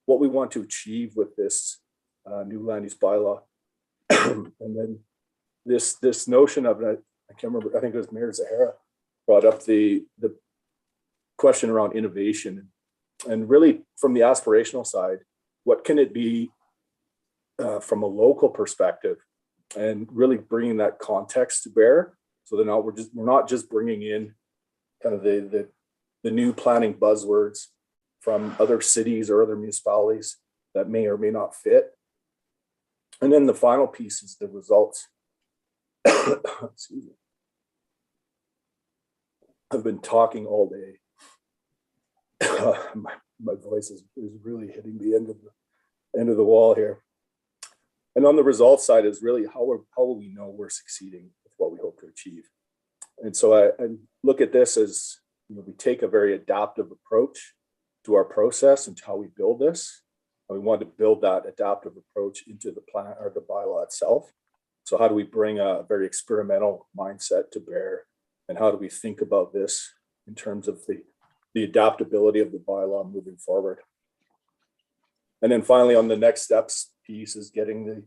we want to achieve with this new land use bylaw. And then this notion of, I can't remember, I think it was Mayor Zahara brought up the question around innovation, and really from the aspirational side, what can it be from a local perspective, and really bringing that context to bear, so that now we're not just bringing in kind of the new planning buzzwords from other cities or other municipalities that may or may not fit. And then the final piece is the results. Excuse me. I've been talking all day. My voice is really hitting the end of the wall here. And on the results side is really how will we know we're succeeding with what we hope to achieve. And so I look at this as, we take a very adaptive approach to our process and to how we build this. And we want to build that adaptive approach into the plan or the bylaw itself. So how do we bring a very experimental mindset to bear? And how do we think about this in terms of the adaptability of the bylaw moving forward? And then finally, on the next steps piece is getting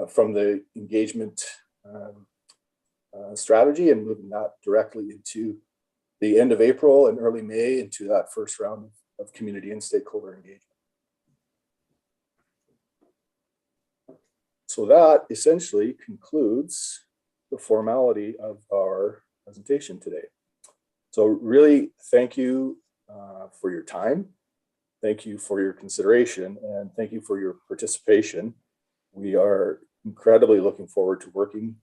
from the engagement strategy and moving that directly into the end of April and early May into that first round of community and stakeholder engagement. So that essentially concludes the formality of our presentation today. So really, thank you for your time. Thank you for your consideration, and thank you for your participation. We are incredibly looking forward to working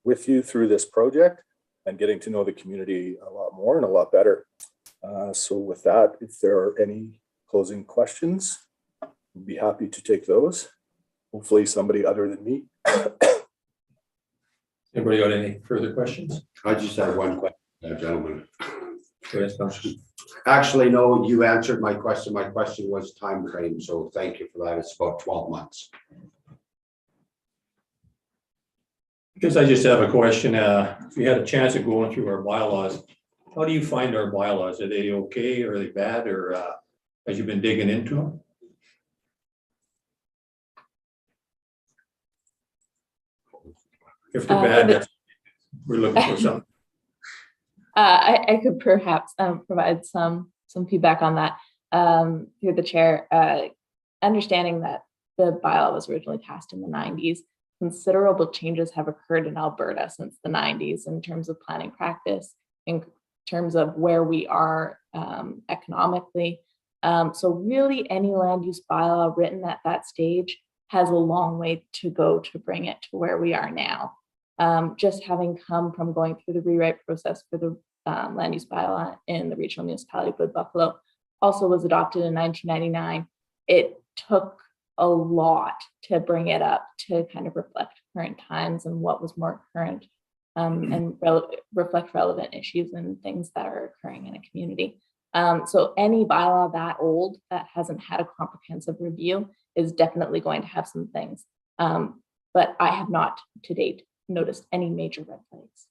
with you through this project and getting to know the community a lot more and a lot better. So with that, if there are any closing questions, we'd be happy to take those. Hopefully somebody other than me. Anybody got any further questions? I just have one question, gentlemen. Yes, Councillor. Actually, no, you answered my question. My question was time frame, so thank you for that. It's about 12 months. Because I just have a question. If you had a chance of going through our bylaws, how do you find our bylaws? Are they okay? Are they bad? Or have you been digging into them? If they're bad, we're looking for something. I could perhaps provide some feedback on that through the chair. Understanding that the bylaw was originally passed in the 90s, considerable changes have occurred in Alberta since the 90s in terms of planning practice, in terms of where we are economically. So really any land use bylaw written at that stage has a long way to go to bring it to where we are now. Just having come from going through the rewrite process for the land use bylaw in the regional municipality of Wood Buffalo, also was adopted in 1999. It took a lot to bring it up to kind of reflect current times and what was more current and reflect relevant issues and things that are occurring in a community. So any bylaw that old that hasn't had a comprehensive review is definitely going to have some things. But I have not to date noticed any major red flags.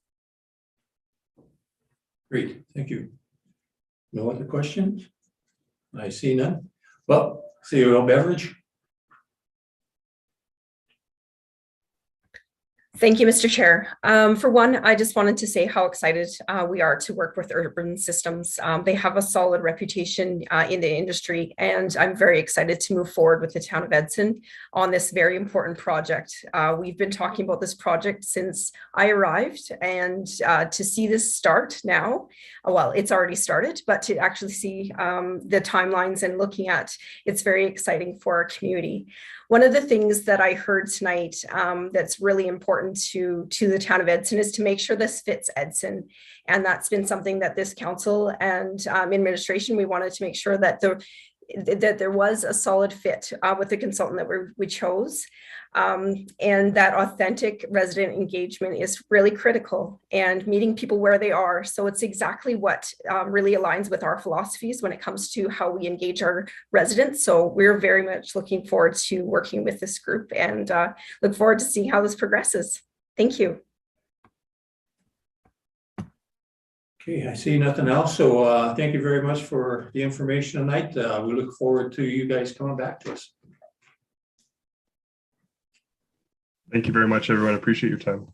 Great, thank you. No other questions? I see none. Well, CEO Beveridge. Thank you, Mr. Chair. For one, I just wanted to say how excited we are to work with Urban Systems. They have a solid reputation in the industry, and I'm very excited to move forward with the town of Edson on this very important project. We've been talking about this project since I arrived, and to see this start now, well, it's already started, but to actually see the timelines and looking at, it's very exciting for our community. One of the things that I heard tonight that's really important to the town of Edson is to make sure this fits Edson. And that's been something that this council and administration, we wanted to make sure that that there was a solid fit with the consultant that we chose. And that authentic resident engagement is really critical, and meeting people where they are. So it's exactly what really aligns with our philosophies when it comes to how we engage our residents. So we're very much looking forward to working with this group, and look forward to seeing how this progresses. Thank you. Okay, I see nothing else. So thank you very much for the information tonight. We look forward to you guys coming back to us. Thank you very much, everyone. Appreciate your time.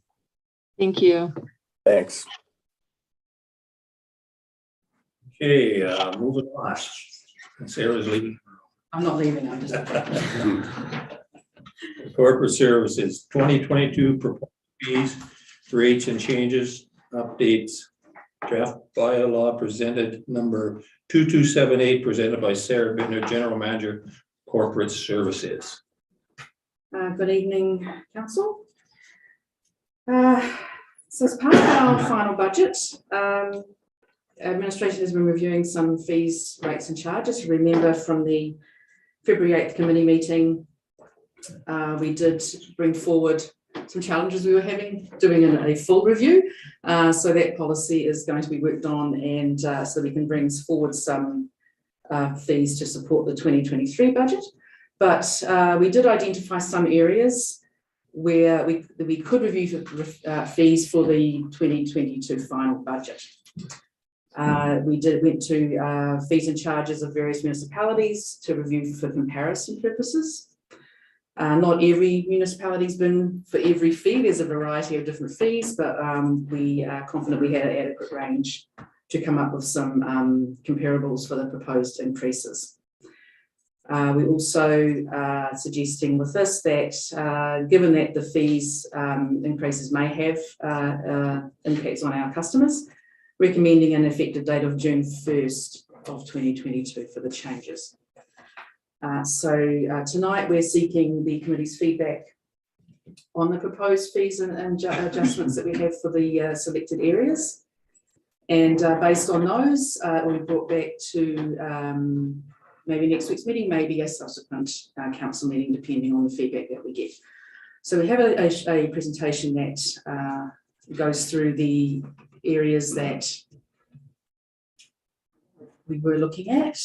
Thank you. Thanks. Okay, moving on. Sarah's leaving. I'm not leaving, I'm just. Corporate services, 2022 proposed fees, rates and changes, updates, draft bylaw presented number 2278, presented by Sarah Bittner, General Manager, Corporate Services. Good evening, Council. So as part of our final budget, administration has been reviewing some fees, rates and charges. Remember from the February 8th committee meeting, we did bring forward some challenges we were having doing a full review. So that policy is going to be worked on, and so we can bring forward some fees to support the 2023 budget. But we did identify some areas where we could review fees for the 2022 final budget. We went to fees and charges of various municipalities to review for comparison purposes. Not every municipality's been for every fee. There's a variety of different fees, but we are confident we had an adequate range to come up with some comparables for the proposed increases. We also are suggesting with this that given that the fees increases may have impacts on our customers, recommending an effective date of June 1st of 2022 for the changes. So tonight we're seeking the committee's feedback on the proposed fees and adjustments that we have for the selected areas. And based on those, we brought back to maybe next week's meeting, maybe a subsequent council meeting, depending on the feedback that we get. So we have a presentation that goes through the areas that we were looking at.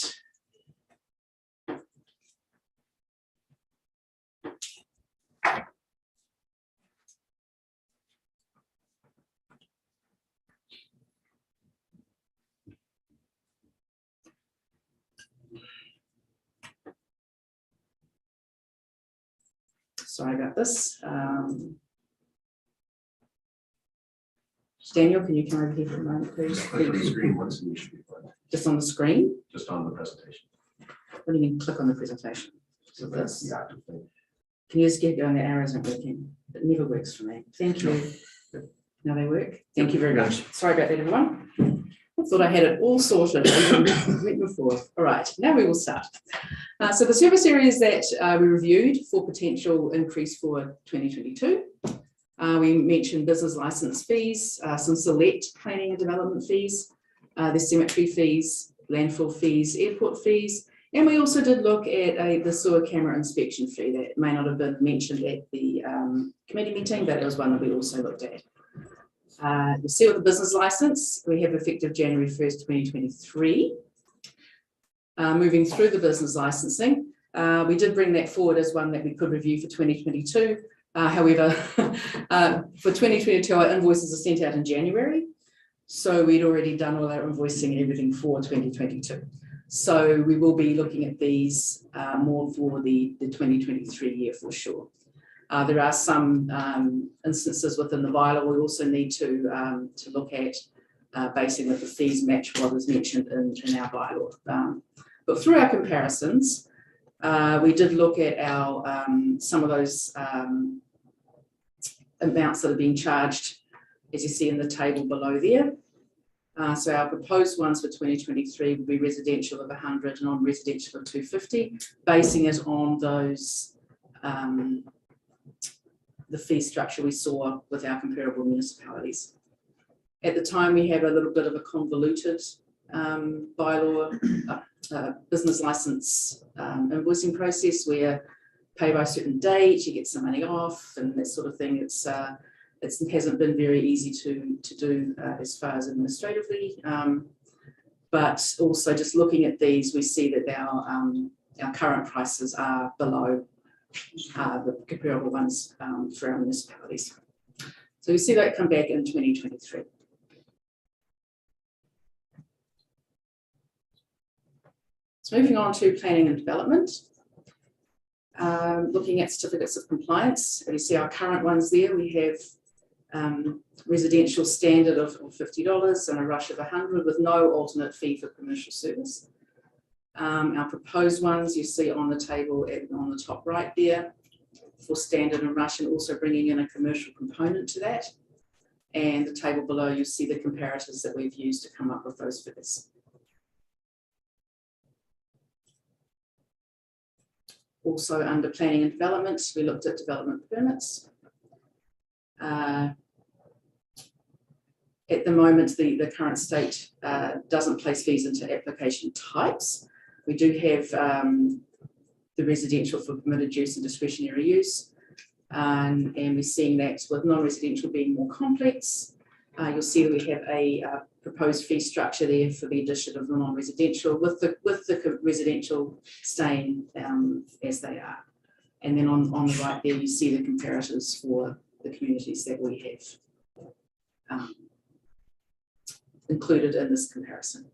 Sorry about this. Daniel, can you come over here for a moment, please? Click on the screen once and you should be fine. Just on the screen? Just on the presentation. What do you mean click on the presentation? So that's the active thing. Can you just get going? The arrows aren't working. It never works for me. Thank you. Now they work. Thank you very much. Sorry about that, everyone. I thought I had it all sorted before. All right, now we will start. So the service areas that we reviewed for potential increase for 2022. We mentioned business license fees, some select planning and development fees, the cemetery fees, landfill fees, airport fees, and we also did look at the sewer camera inspection fee that may not have been mentioned at the committee meeting, but it was one that we also looked at. You see with the business license, we have effective January 1st, 2023. Moving through the business licensing, we did bring that forward as one that we could review for 2022. However, for 2022, our invoices are sent out in January. So we'd already done all our invoicing and everything for 2022. So we will be looking at these more for the 2023 year for sure. There are some instances within the bylaw we also need to look at basing that the fees match what is mentioned in our bylaw. But through our comparisons, we did look at our some of those amounts that are being charged, as you see in the table below there. So our proposed ones for 2023 will be residential of 100, non-residential of 250, basing it on those the fee structure we saw with our comparable municipalities. At the time, we had a little bit of a convoluted bylaw business license invoicing process where pay by a certain date, you get some money off and that sort of thing. It hasn't been very easy to do as far as administratively. But also just looking at these, we see that our current prices are below the comparable ones for our municipalities. So we see that come back in 2023. So moving on to planning and development. Looking at certificates of compliance, you see our current ones there. We have residential standard of $50 and a rush of $100 with no alternate fee for commercial service. Our proposed ones you see on the table on the top right there for standard and rush, and also bringing in a commercial component to that. And the table below, you see the comparators that we've used to come up with those figures. Also under planning and development, we looked at development permits. At the moment, the current state doesn't place fees into application types. We do have the residential for permitted use and discretionary use. And we're seeing that with non-residential being more complex. You'll see that we have a proposed fee structure there for the addition of the non-residential with the residential staying as they are. And then on the right there, you see the comparators for the communities that we have included in this comparison.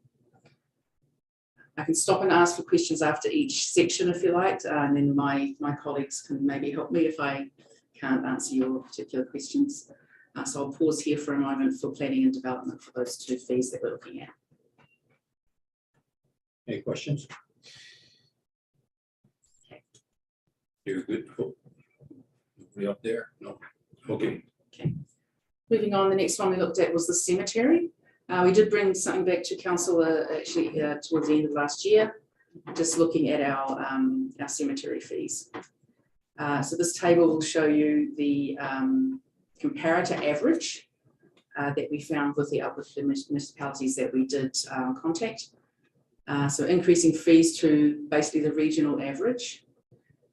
I can stop and ask for questions after each section if you like, and then my colleagues can maybe help me if I can't answer your particular questions. So I'll pause here for a moment for planning and development for those two fees that we're looking at. Any questions? Okay. You're good. Cool. We up there? No. Okay. Okay. Moving on, the next one we looked at was the cemetery. We did bring something back to council actually towards the end of last year, just looking at our cemetery fees. So this table will show you the comparator average that we found with the municipalities that we did contact. So increasing fees to basically the regional average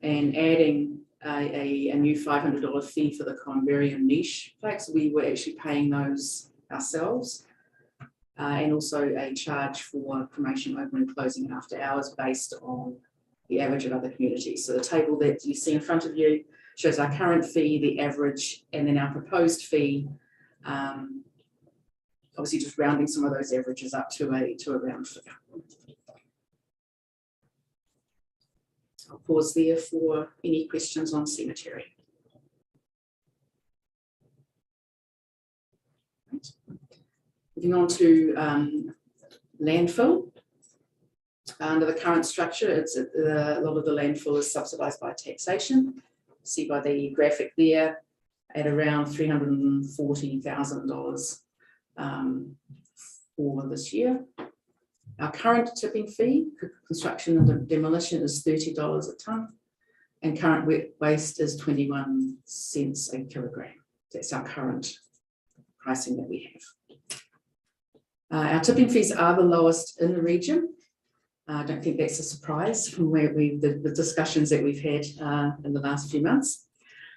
and adding a new $500 fee for the Converium niche plaques. We were actually paying those ourselves. And also a charge for cremation open and closing after hours based on the average of other communities. So the table that you see in front of you shows our current fee, the average, and then our proposed fee. Obviously just rounding some of those averages up to a round figure. I'll pause there for any questions on cemetery. Right. Moving on to landfill. Under the current structure, a lot of the landfill is subsidised by taxation. See by the graphic there at around $340,000 for this year. Our current tipping fee for construction and demolition is $30 a tonne, and current wet waste is 21 cents a kilogram. That's our current pricing that we have. Our tipping fees are the lowest in the region. I don't think that's a surprise from where the discussions that we've had in the last few months.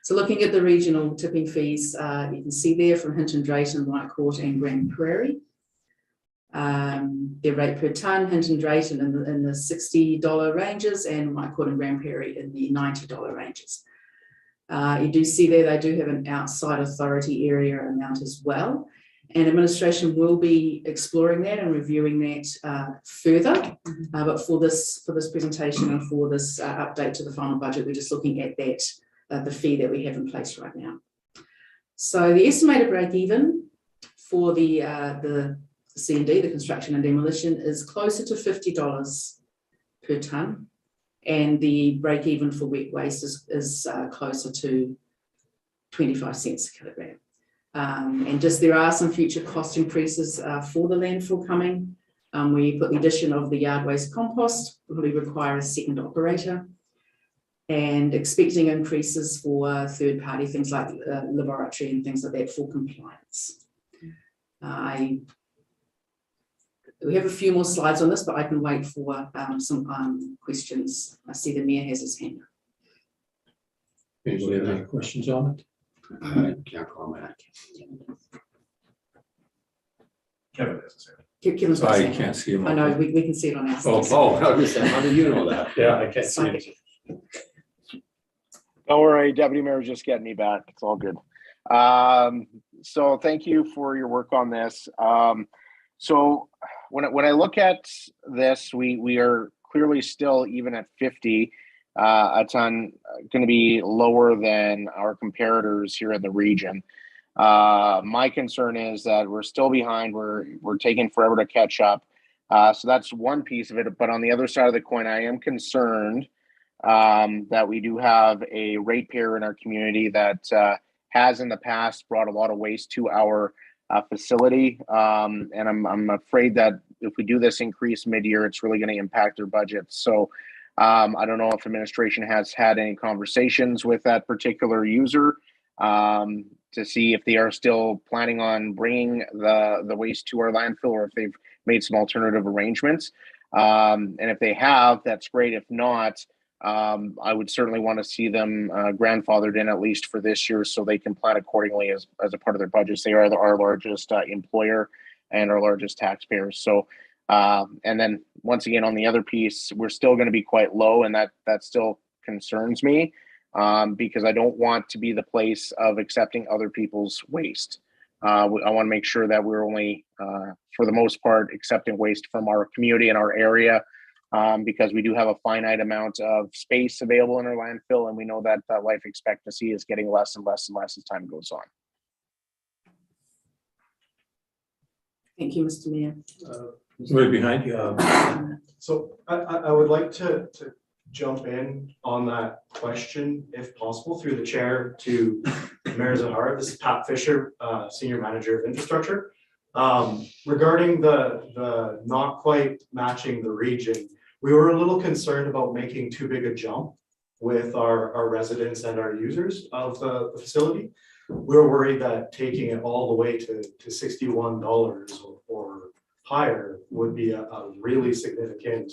So looking at the regional tipping fees, you can see there from Hinton Drayton, Whitecourt and Grand Prairie. Their rate per tonne, Hinton Drayton in the $60 ranges and Whitecourt and Grand Prairie in the $90 ranges. You do see there they do have an outside authority area amount as well. And administration will be exploring that and reviewing that further. But for this presentation and for this update to the final budget, we're just looking at that, the fee that we have in place right now. So the estimated break even for the C&D, the construction and demolition, is closer to $50 per tonne. And the break even for wet waste is closer to 25 cents a kilogram. And just there are some future cost increases for the landfill coming. We put the addition of the yard waste compost, will probably require a second operator, and expecting increases for third party things like laboratory and things like that for compliance. We have a few more slides on this, but I can wait for some questions. I see the mayor has his hand up. Anybody have any questions on it? I can't comment. Kevin necessarily. Kevin's I got can't see him. I know, we can see it on our. Oh, How do you know that? yeah, I can't see it. Don't worry, Deputy Mayor's just getting me back. It's all good. So thank you for your work on this. So when I look at this, we are clearly still even at 50 a ton, going to be lower than our comparators here in the region. My concern is that we're still behind. We're taking forever to catch up. So that's one piece of it. But on the other side of the coin, I am concerned that we do have a ratepayer in our community that has in the past brought a lot of waste to our facility. And I'm afraid that if we do this increase mid-year, it's really going to impact their budget. So I don't know if administration has had any conversations with that particular user to see if they are still planning on bringing the waste to our landfill, or if they've made some alternative arrangements. And if they have, that's great. If not, I would certainly want to see them grandfathered in at least for this year, so they can plan accordingly as a part of their budgets. They are our largest employer and our largest taxpayers. So, and then once again, on the other piece, we're still going to be quite low, and that still concerns me because I don't want to be the place of accepting other people's waste. I want to make sure that we're only, for the most part, accepting waste from our community and our area. Because we do have a finite amount of space available in our landfill, and we know that life expectancy is getting less and less and less as time goes on. Thank you, Mr. Mayor. Right behind you. So I would like to jump in on that question, if possible, through the chair to Mayor Zahara. This is Pat Fisher, Senior Manager of Infrastructure. Regarding the not quite matching the region, we were a little concerned about making too big a jump with our residents and our users of the facility. We were worried that taking it all the way to $61 or higher would be a really significant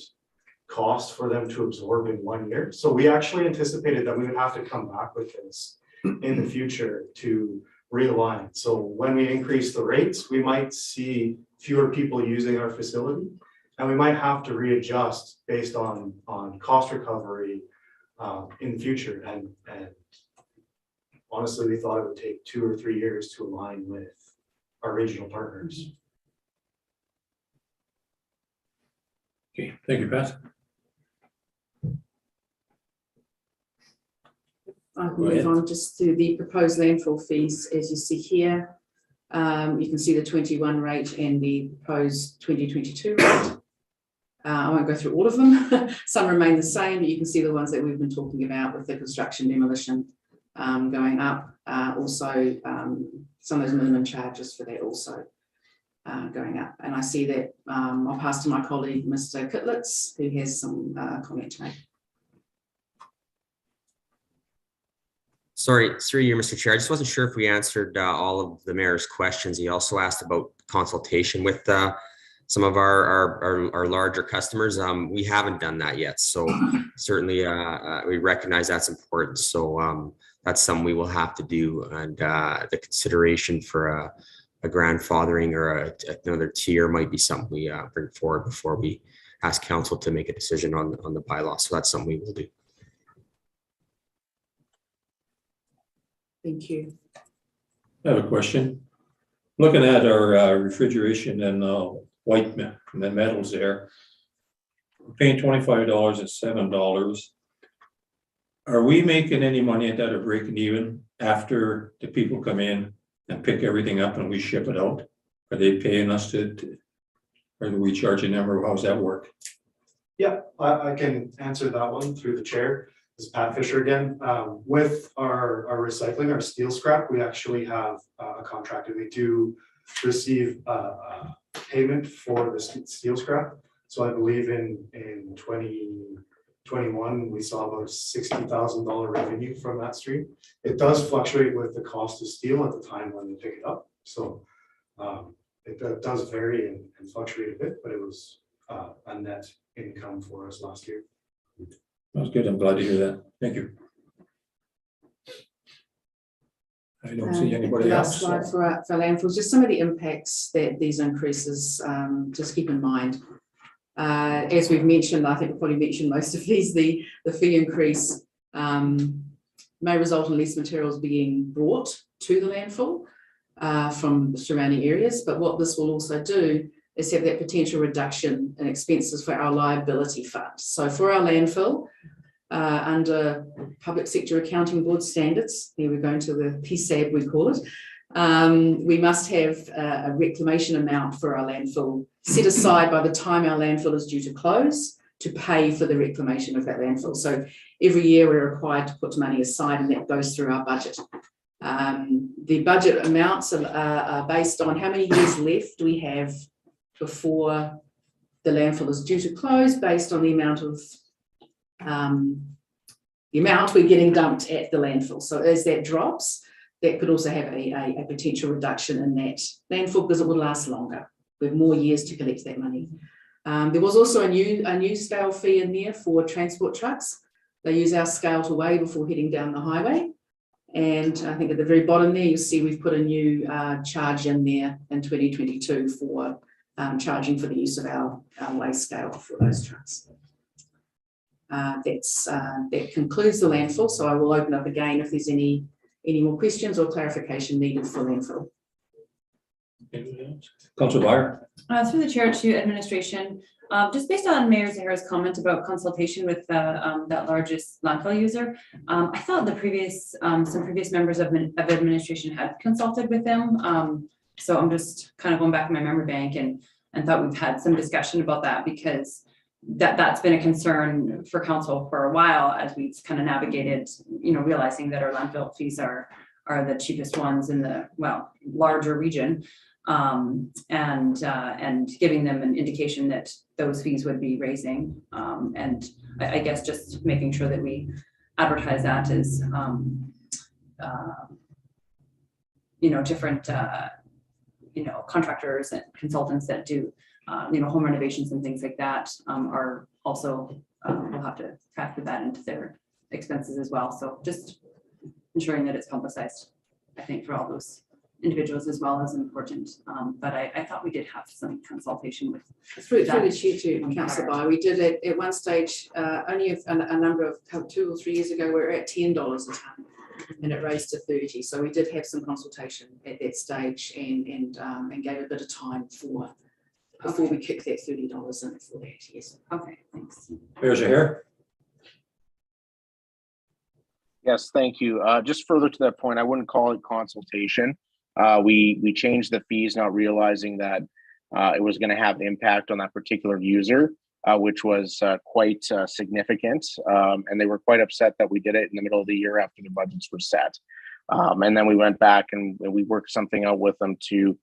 cost for them to absorb in 1 year. So we actually anticipated that we would have to come back with this in the future to realign. So when we increase the rates, we might see fewer people using our facility, and we might have to readjust based on cost recovery in the future. And honestly, we thought it would take 2 or 3 years to align with our regional partners. Okay, thank you, Pat. I'll move on just to the proposed landfill fees. As you see here, you can see the 21 rate and the proposed 2022 rate. I won't go through all of them. Some remain the same, but you can see the ones that we've been talking about with the construction demolition going up. Also, some of those minimum charges for that also going up. And I see that I'll pass to my colleague, Mr. Kitlitz, who has some comment to make. Sorry, through you, Mr. Chair. I just wasn't sure if we answered all of the mayor's questions. He also asked about consultation with some of our larger customers. We haven't done that yet, so certainly we recognize that's important. So that's something we will have to do, and the consideration for a grandfathering or another tier might be something we bring forward before we ask council to make a decision on the bylaw. So that's something we will do. Thank you. I have a question. Looking at our refrigeration and white metals there, we're paying $25 and $7. Are we making any money at that or breaking even after the people come in and pick everything up and we ship it out? Are they paying us or are we charging them, or how's that work? Yeah, I can answer that one through the chair. This is Pat Fisher again. With our recycling, our steel scrap, we actually have a contract, and we do receive payment for the steel scrap. So I believe in 2021, we saw about $60,000 revenue from that stream. It does fluctuate with the cost of steel at the time when they pick it up. So It does vary and fluctuate a bit, but it was a net income for us last year. That's good. I'm glad to hear that. Thank you. I don't see anybody else. Slide for landfills, just some of the impacts that these increases, just keep in mind. As we've mentioned, I think we've probably mentioned most of these, the fee increase may result in less materials being brought to the landfill from the surrounding areas. But what this will also do is have that potential reduction in expenses for our liability fund. So for our landfill, under Public Sector Accounting Board standards, here we're going to the PSAB, we call it, we must have a reclamation amount for our landfill set aside by the time our landfill is due to close to pay for the reclamation of that landfill. So every year we're required to put money aside, and that goes through our budget. The budget amounts are based on how many years left we have before the landfill is due to close, based on the amount of we're getting dumped at the landfill. So as that drops, that could also have a potential reduction in that landfill because it will last longer. We have more years to collect that money. There was also a new scale fee in there for transport trucks. They use our scale to weigh before heading down the highway. And I think at the very bottom there, you'll see we've put a new charge in there in 2022 for charging for the use of our weigh scale for those trucks. That concludes the landfill. So I will open up again if there's any more questions or clarification needed for landfill. Councillor Beyer. Through the chair to administration, just based on Mayor Zahara's comment about consultation with that largest landfill user, I thought the previous some previous members of administration had consulted with them. So I'm just kind of going back in my memory bank and thought we've had some discussion about that, because that's been a concern for council for a while as we've kind of navigated, realizing that our landfill fees are the cheapest ones in the larger region, and giving them an indication that those fees would be raising, and I guess just making sure that we advertise that as different contractors and consultants that do home renovations and things like that are also will have to factor that into their expenses as well. So just ensuring that it's publicized, I think, for all those individuals as well is important. But I thought we did have some consultation with through the chair to Councillor Beyer. We did it at one stage, only a number of 2 or 3 years ago. We were at $10 a tonne, and it raised to 30. So we did have some consultation at that stage, and gave a bit of time before we kick that $30 in for that. Yes. Okay. Thanks. Mayor Zahara. Yes, thank you. Just further to that point, I wouldn't call it consultation. We changed the fees, not realizing that it was going to have impact on that particular user, which was quite significant. And they were quite upset that we did it in the middle of the year after the budgets were set. And then we went back and we worked something out with them to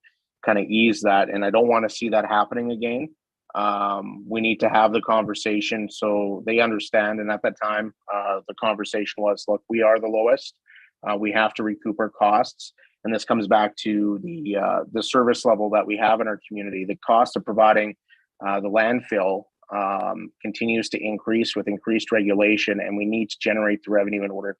kind of ease that. And I don't want to see that happening again. We need to have the conversation so they understand. And at that time, the conversation was, look, we are the lowest. We have to recoup our costs. And this comes back to the service level that we have in our community. The cost of providing the landfill continues to increase with increased regulation, and we need to generate the revenue in order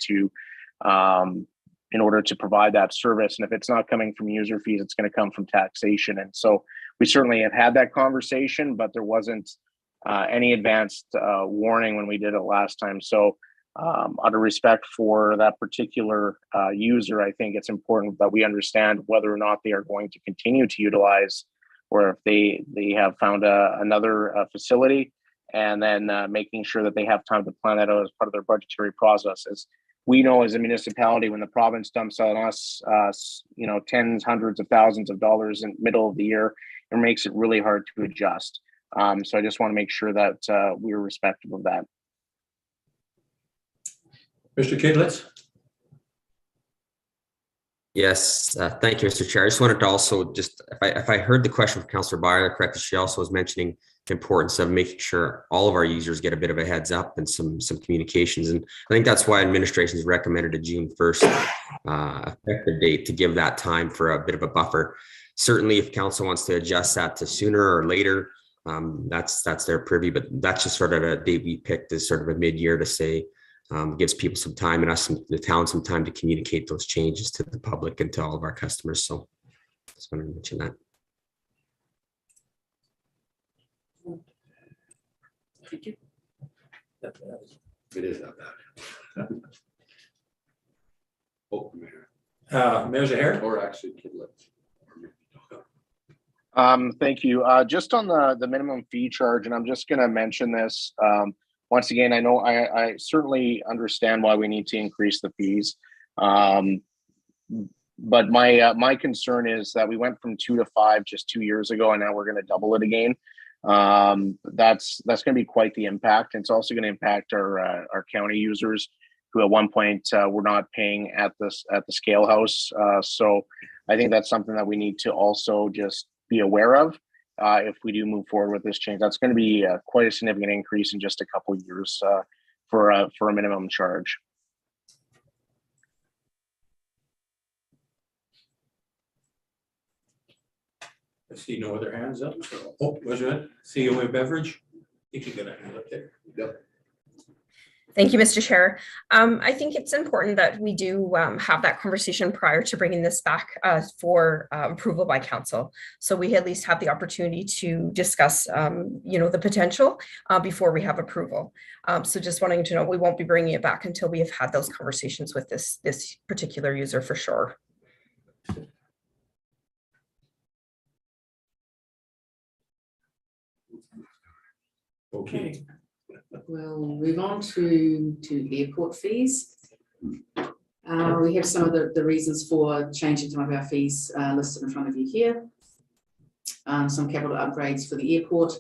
to provide that service. And if it's not coming from user fees, it's going to come from taxation. And so we certainly have had that conversation, but there wasn't any advanced warning when we did it last time. So out of respect for that particular user, I think it's important that we understand whether or not they are going to continue to utilize, or if they have found another facility, and then making sure that they have time to plan that out as part of their budgetary processes. We know as a municipality, when the province dumps on us, tens, hundreds of thousands of dollars in the middle of the year, it makes it really hard to adjust. So I just want to make sure that we're respectful of that. Mr. Kidlitz. Yes, thank you, Mr. Chair. I just wanted to also if I heard the question from Councillor Beyer correctly, she also was mentioning importance of making sure all of our users get a bit of a heads up and some communications. And I think that's why administration has recommended a June 1st effective date, to give that time for a bit of a buffer. Certainly, if council wants to adjust that to sooner or later, that's their privy, but that's just sort of a date we picked as sort of a mid-year to say, gives people some time and us, the town, some time to communicate those changes to the public and to all of our customers. So just wanted to mention that. Thank you. It is that bad. Oh, Mayor. Mayor Zahar? Or actually, Kidlet. Thank you. Just on the minimum fee charge, and I'm just going to mention this. Once again, I know I certainly understand why we need to increase the fees. But my concern is that we went from 2 to 5 just 2 years ago, and now we're going to double it again. That's going to be quite the impact. And it's also going to impact our county users, who at one point were not paying at the scale house. So I think that's something that we need to also just be aware of if we do move forward with this change. That's going to be quite a significant increase in just a couple of years for a minimum charge. I see no other hands up. So, oh, was it COA Beverage? You can get a hand up there. Yep. Thank you, Mr. Chair. I think it's important that we do have that conversation prior to bringing this back for approval by council. So we at least have the opportunity to discuss, the potential before we have approval. So just wanting to know, we won't be bringing it back until we have had those conversations with this particular user for sure. Okay. We'll move on to airport fees. We have some of the reasons for changing some of our fees listed in front of you here. Some capital upgrades for the airport,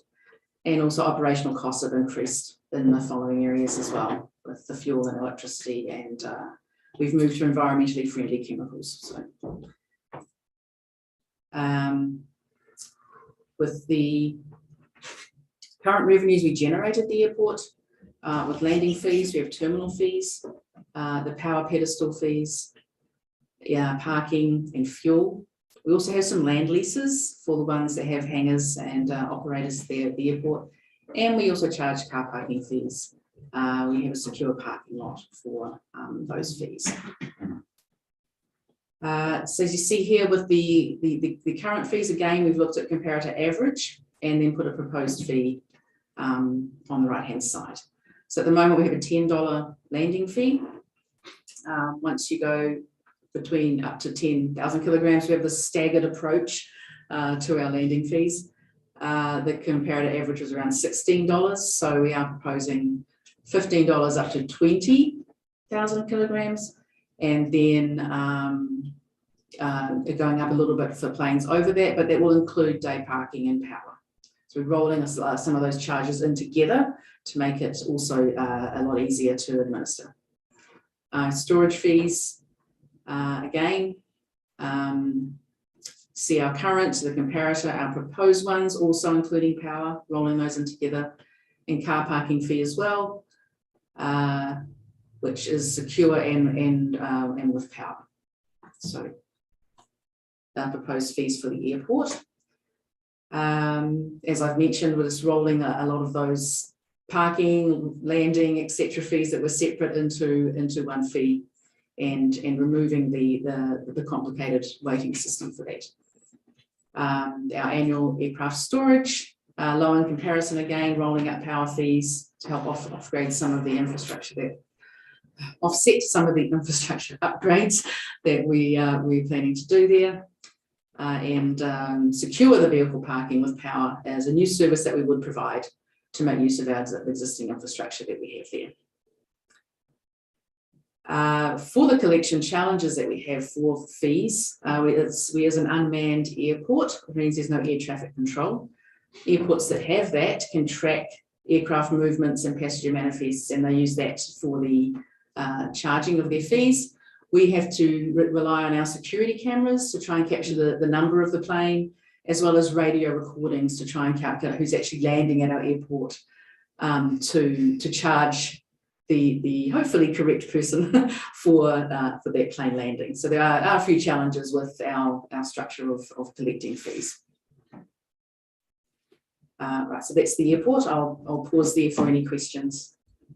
and also operational costs have increased in the following areas as well, with the fuel and electricity, and we've moved to environmentally friendly chemicals. So, with the current revenues we generate at the airport, with landing fees, we have terminal fees, the power pedestal fees, parking and fuel. We also have some land leases for the ones that have hangars and operators there at the airport. And we also charge car parking fees. We have a secure parking lot for those fees. So as you see here with the current fees, again, we've looked at comparator average and then put a proposed fee on the right-hand side. So at the moment, we have a $10 landing fee. Once you go between up to 10,000 kilograms, we have this staggered approach to our landing fees. The comparator average was around $16. So we are proposing $15 up to 20,000 kilograms. And then going up a little bit for planes over that, but that will include day parking and power. So we're rolling some of those charges in together to make it also a lot easier to administer. Storage fees, again, see our current, the comparator, our proposed ones, also including power, rolling those in together, and car parking fee as well, which is secure and with power. So proposed fees for the airport. As I've mentioned, we're just rolling a lot of those parking, landing, etc. fees that were separate into one fee, and removing the complicated weighting system for that. Our annual aircraft storage, low in comparison, again, rolling up power fees to help upgrade some of the infrastructure that offset some of the infrastructure upgrades that we're planning to do there. And secure the vehicle parking with power as a new service that we would provide to make use of our existing infrastructure that we have there. For the collection challenges that we have for fees, we as an unmanned airport, it means there's no air traffic control. Airports that have that can track aircraft movements and passenger manifests, and they use that for the charging of their fees. We have to rely on our security cameras to try and capture the number of the plane as well as radio recordings to try and calculate who's actually landing at our airport, to charge the hopefully correct person for that plane landing. So there are a few challenges with our structure of collecting fees. Right, so that's the airport. I'll pause there for any questions.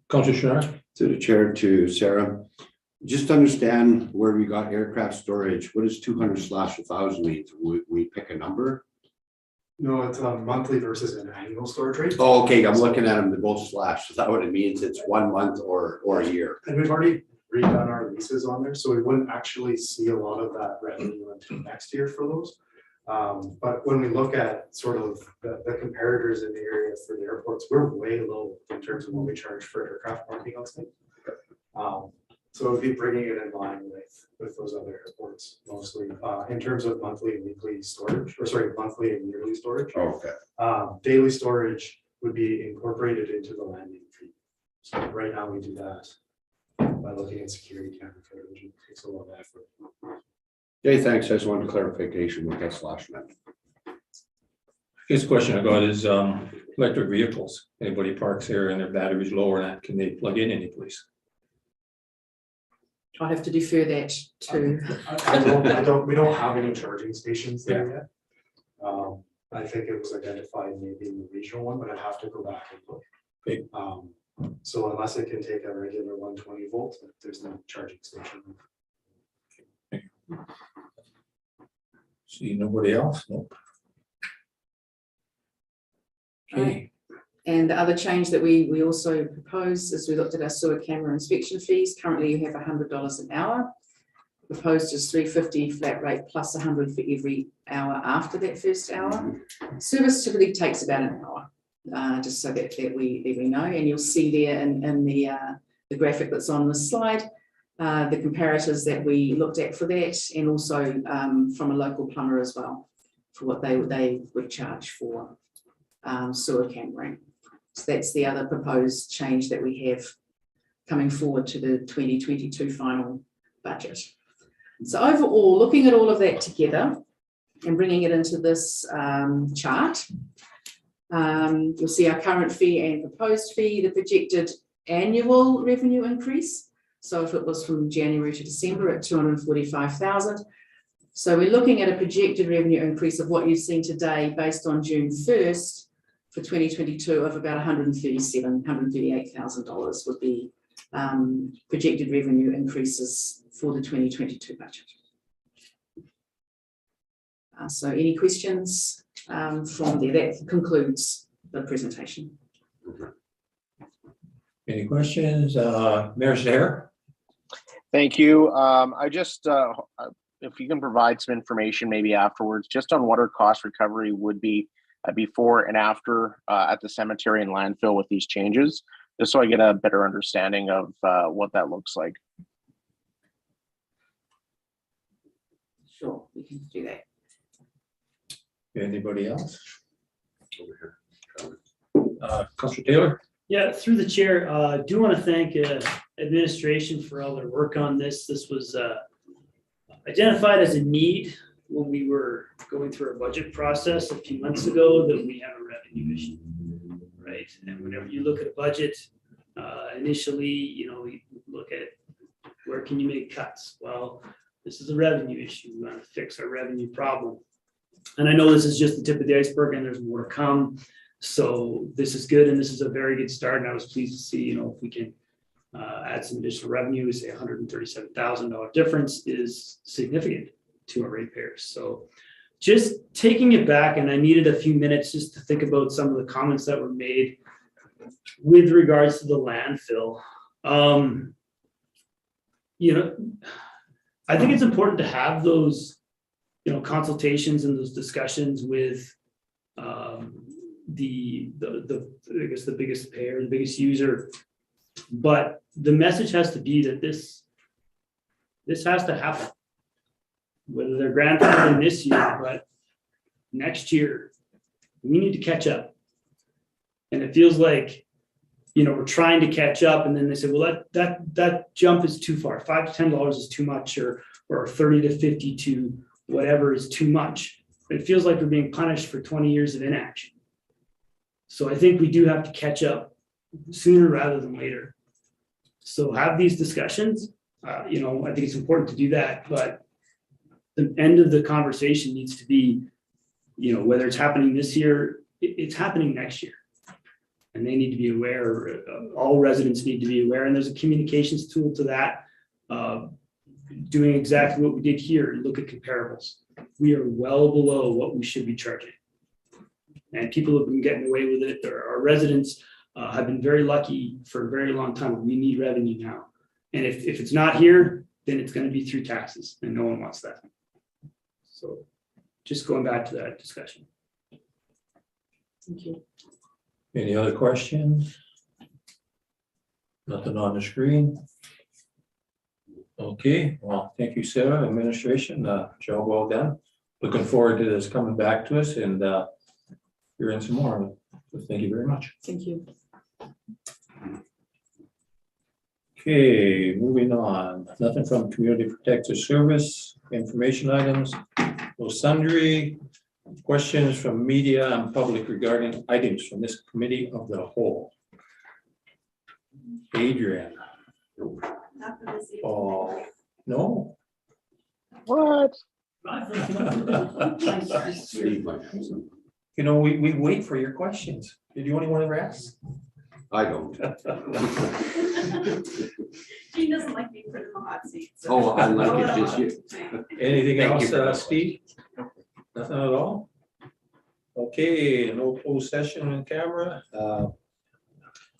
Consultation. To the chair, to Sarah, just to understand where we got aircraft storage. What does 200/1,000 mean? We pick a number? No, it's a monthly versus an annual storage rate. Oh, okay, I'm looking at them, they're both slash. Is that what it means? It's 1 month or a year? And we've already redone our leases on there, so we wouldn't actually see a lot of that revenue until next year for those. But when we look at sort of the comparators in the area for the airports, we're way low in terms of what we charge for aircraft parking outside. So it would be bringing it in line with those other airports mostly in terms of monthly and weekly storage, or sorry, monthly and yearly storage. Oh, okay. Daily storage would be incorporated into the landing fee. So right now we do that by looking at security camera footage. It takes a lot of effort. Okay, thanks. I just wanted clarification what that slash meant. This question I got is electric vehicles. Anybody parks here and their battery's low or not, can they plug in any place? I'll have to defer that to. We don't have any charging stations there yet. I think it was identified maybe in the regional one, but I'd have to go back and look. Okay. So unless it can take a regular 120 volt, there's no charging station. See nobody else? Nope. Okay. And the other change that we also proposed is we looked at our sewer camera inspection fees. Currently you have $100 an hour. Proposed is $350 flat rate plus 100 for every hour after that first hour. Service typically takes about an hour, just so that we know. And you'll see there in the graphic that's on the slide, the comparators that we looked at for that, and also from a local plumber as well, for what they would charge for sewer cammering. So that's the other proposed change that we have coming forward to the 2022 final budget. So overall, looking at all of that together and bringing it into this chart, you'll see our current fee and proposed fee, the projected annual revenue increase. So if it was from January to December at 245,000. So we're looking at a projected revenue increase of what you've seen today based on June 1st for 2022 of about $138,000 would be projected revenue increases for the 2022 budget. So any questions from there? That concludes the presentation. Any questions? Mayor Zaire? Thank you. I just, if you can provide some information maybe afterwards, just on what our cost recovery would be before and after at the cemetery and landfill with these changes, just so I get a better understanding of what that looks like. Sure, we can do that. Anybody else? Councilor Taylor? Yeah, through the chair, I do want to thank administration for all their work on this. This was identified as a need when we were going through our budget process a few months ago, that we have a revenue issue, right? And whenever you look at a budget, initially, you look at where can you make cuts? Well, this is a revenue issue. We want to fix our revenue problem. And I know this is just the tip of the iceberg and there's more to come. So this is good, and this is a very good start. And I was pleased to see, if we can add some additional revenue, say $137,000 difference is significant to our ratepayers. So just taking it back, and I needed a few minutes just to think about some of the comments that were made with regards to the landfill. I think it's important to have those, consultations and those discussions with I guess the biggest payer, the biggest user. But the message has to be that this has to happen. Whether they're grandfathered in this year, but next year, we need to catch up. And it feels like, we're trying to catch up, and then they say, well, that jump is too far. $5 to $10 is too much, or 30 to 50 to whatever is too much. it feels like we're being punished for 20 years of inaction. So I think we do have to catch up sooner rather than later. So have these discussions. You know, I think it's important to do that, but the end of the conversation needs to be, you know, whether it's happening this year, it's happening next year. And they need to be aware, all residents need to be aware, and there's a communications tool to that. Doing exactly what we did here, look at comparables. We are well below what we should be charging. And people have been getting away with it. Our residents have been very lucky for a very long time. We need revenue now. And if it's not here, then it's going to be through taxes, and no one wants that. So just going back to that discussion. Thank you. Any other questions? Nothing on the screen. Okay, well, thank you, Sarah, administration, job well done. Looking forward to this coming back to us and hearing some more. So thank you very much. Thank you. Okay, moving on. Nothing from Community Protective Service, information items, no sundry. Questions from media and public regarding items from this committee of the whole. Adrian. Oh, no. What? You know, we wait for your questions. Did you only want to ask? I don't. She doesn't like being put in the hot seat. so- Oh, I like it just you. Anything Thank you for else, that Steve? Nothing at all? Okay, no closed session on camera.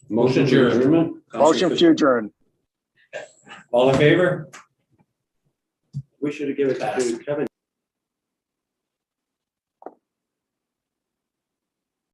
Motion to adjourn. Motion to adjourn. All in favor? We should have given it to Kevin.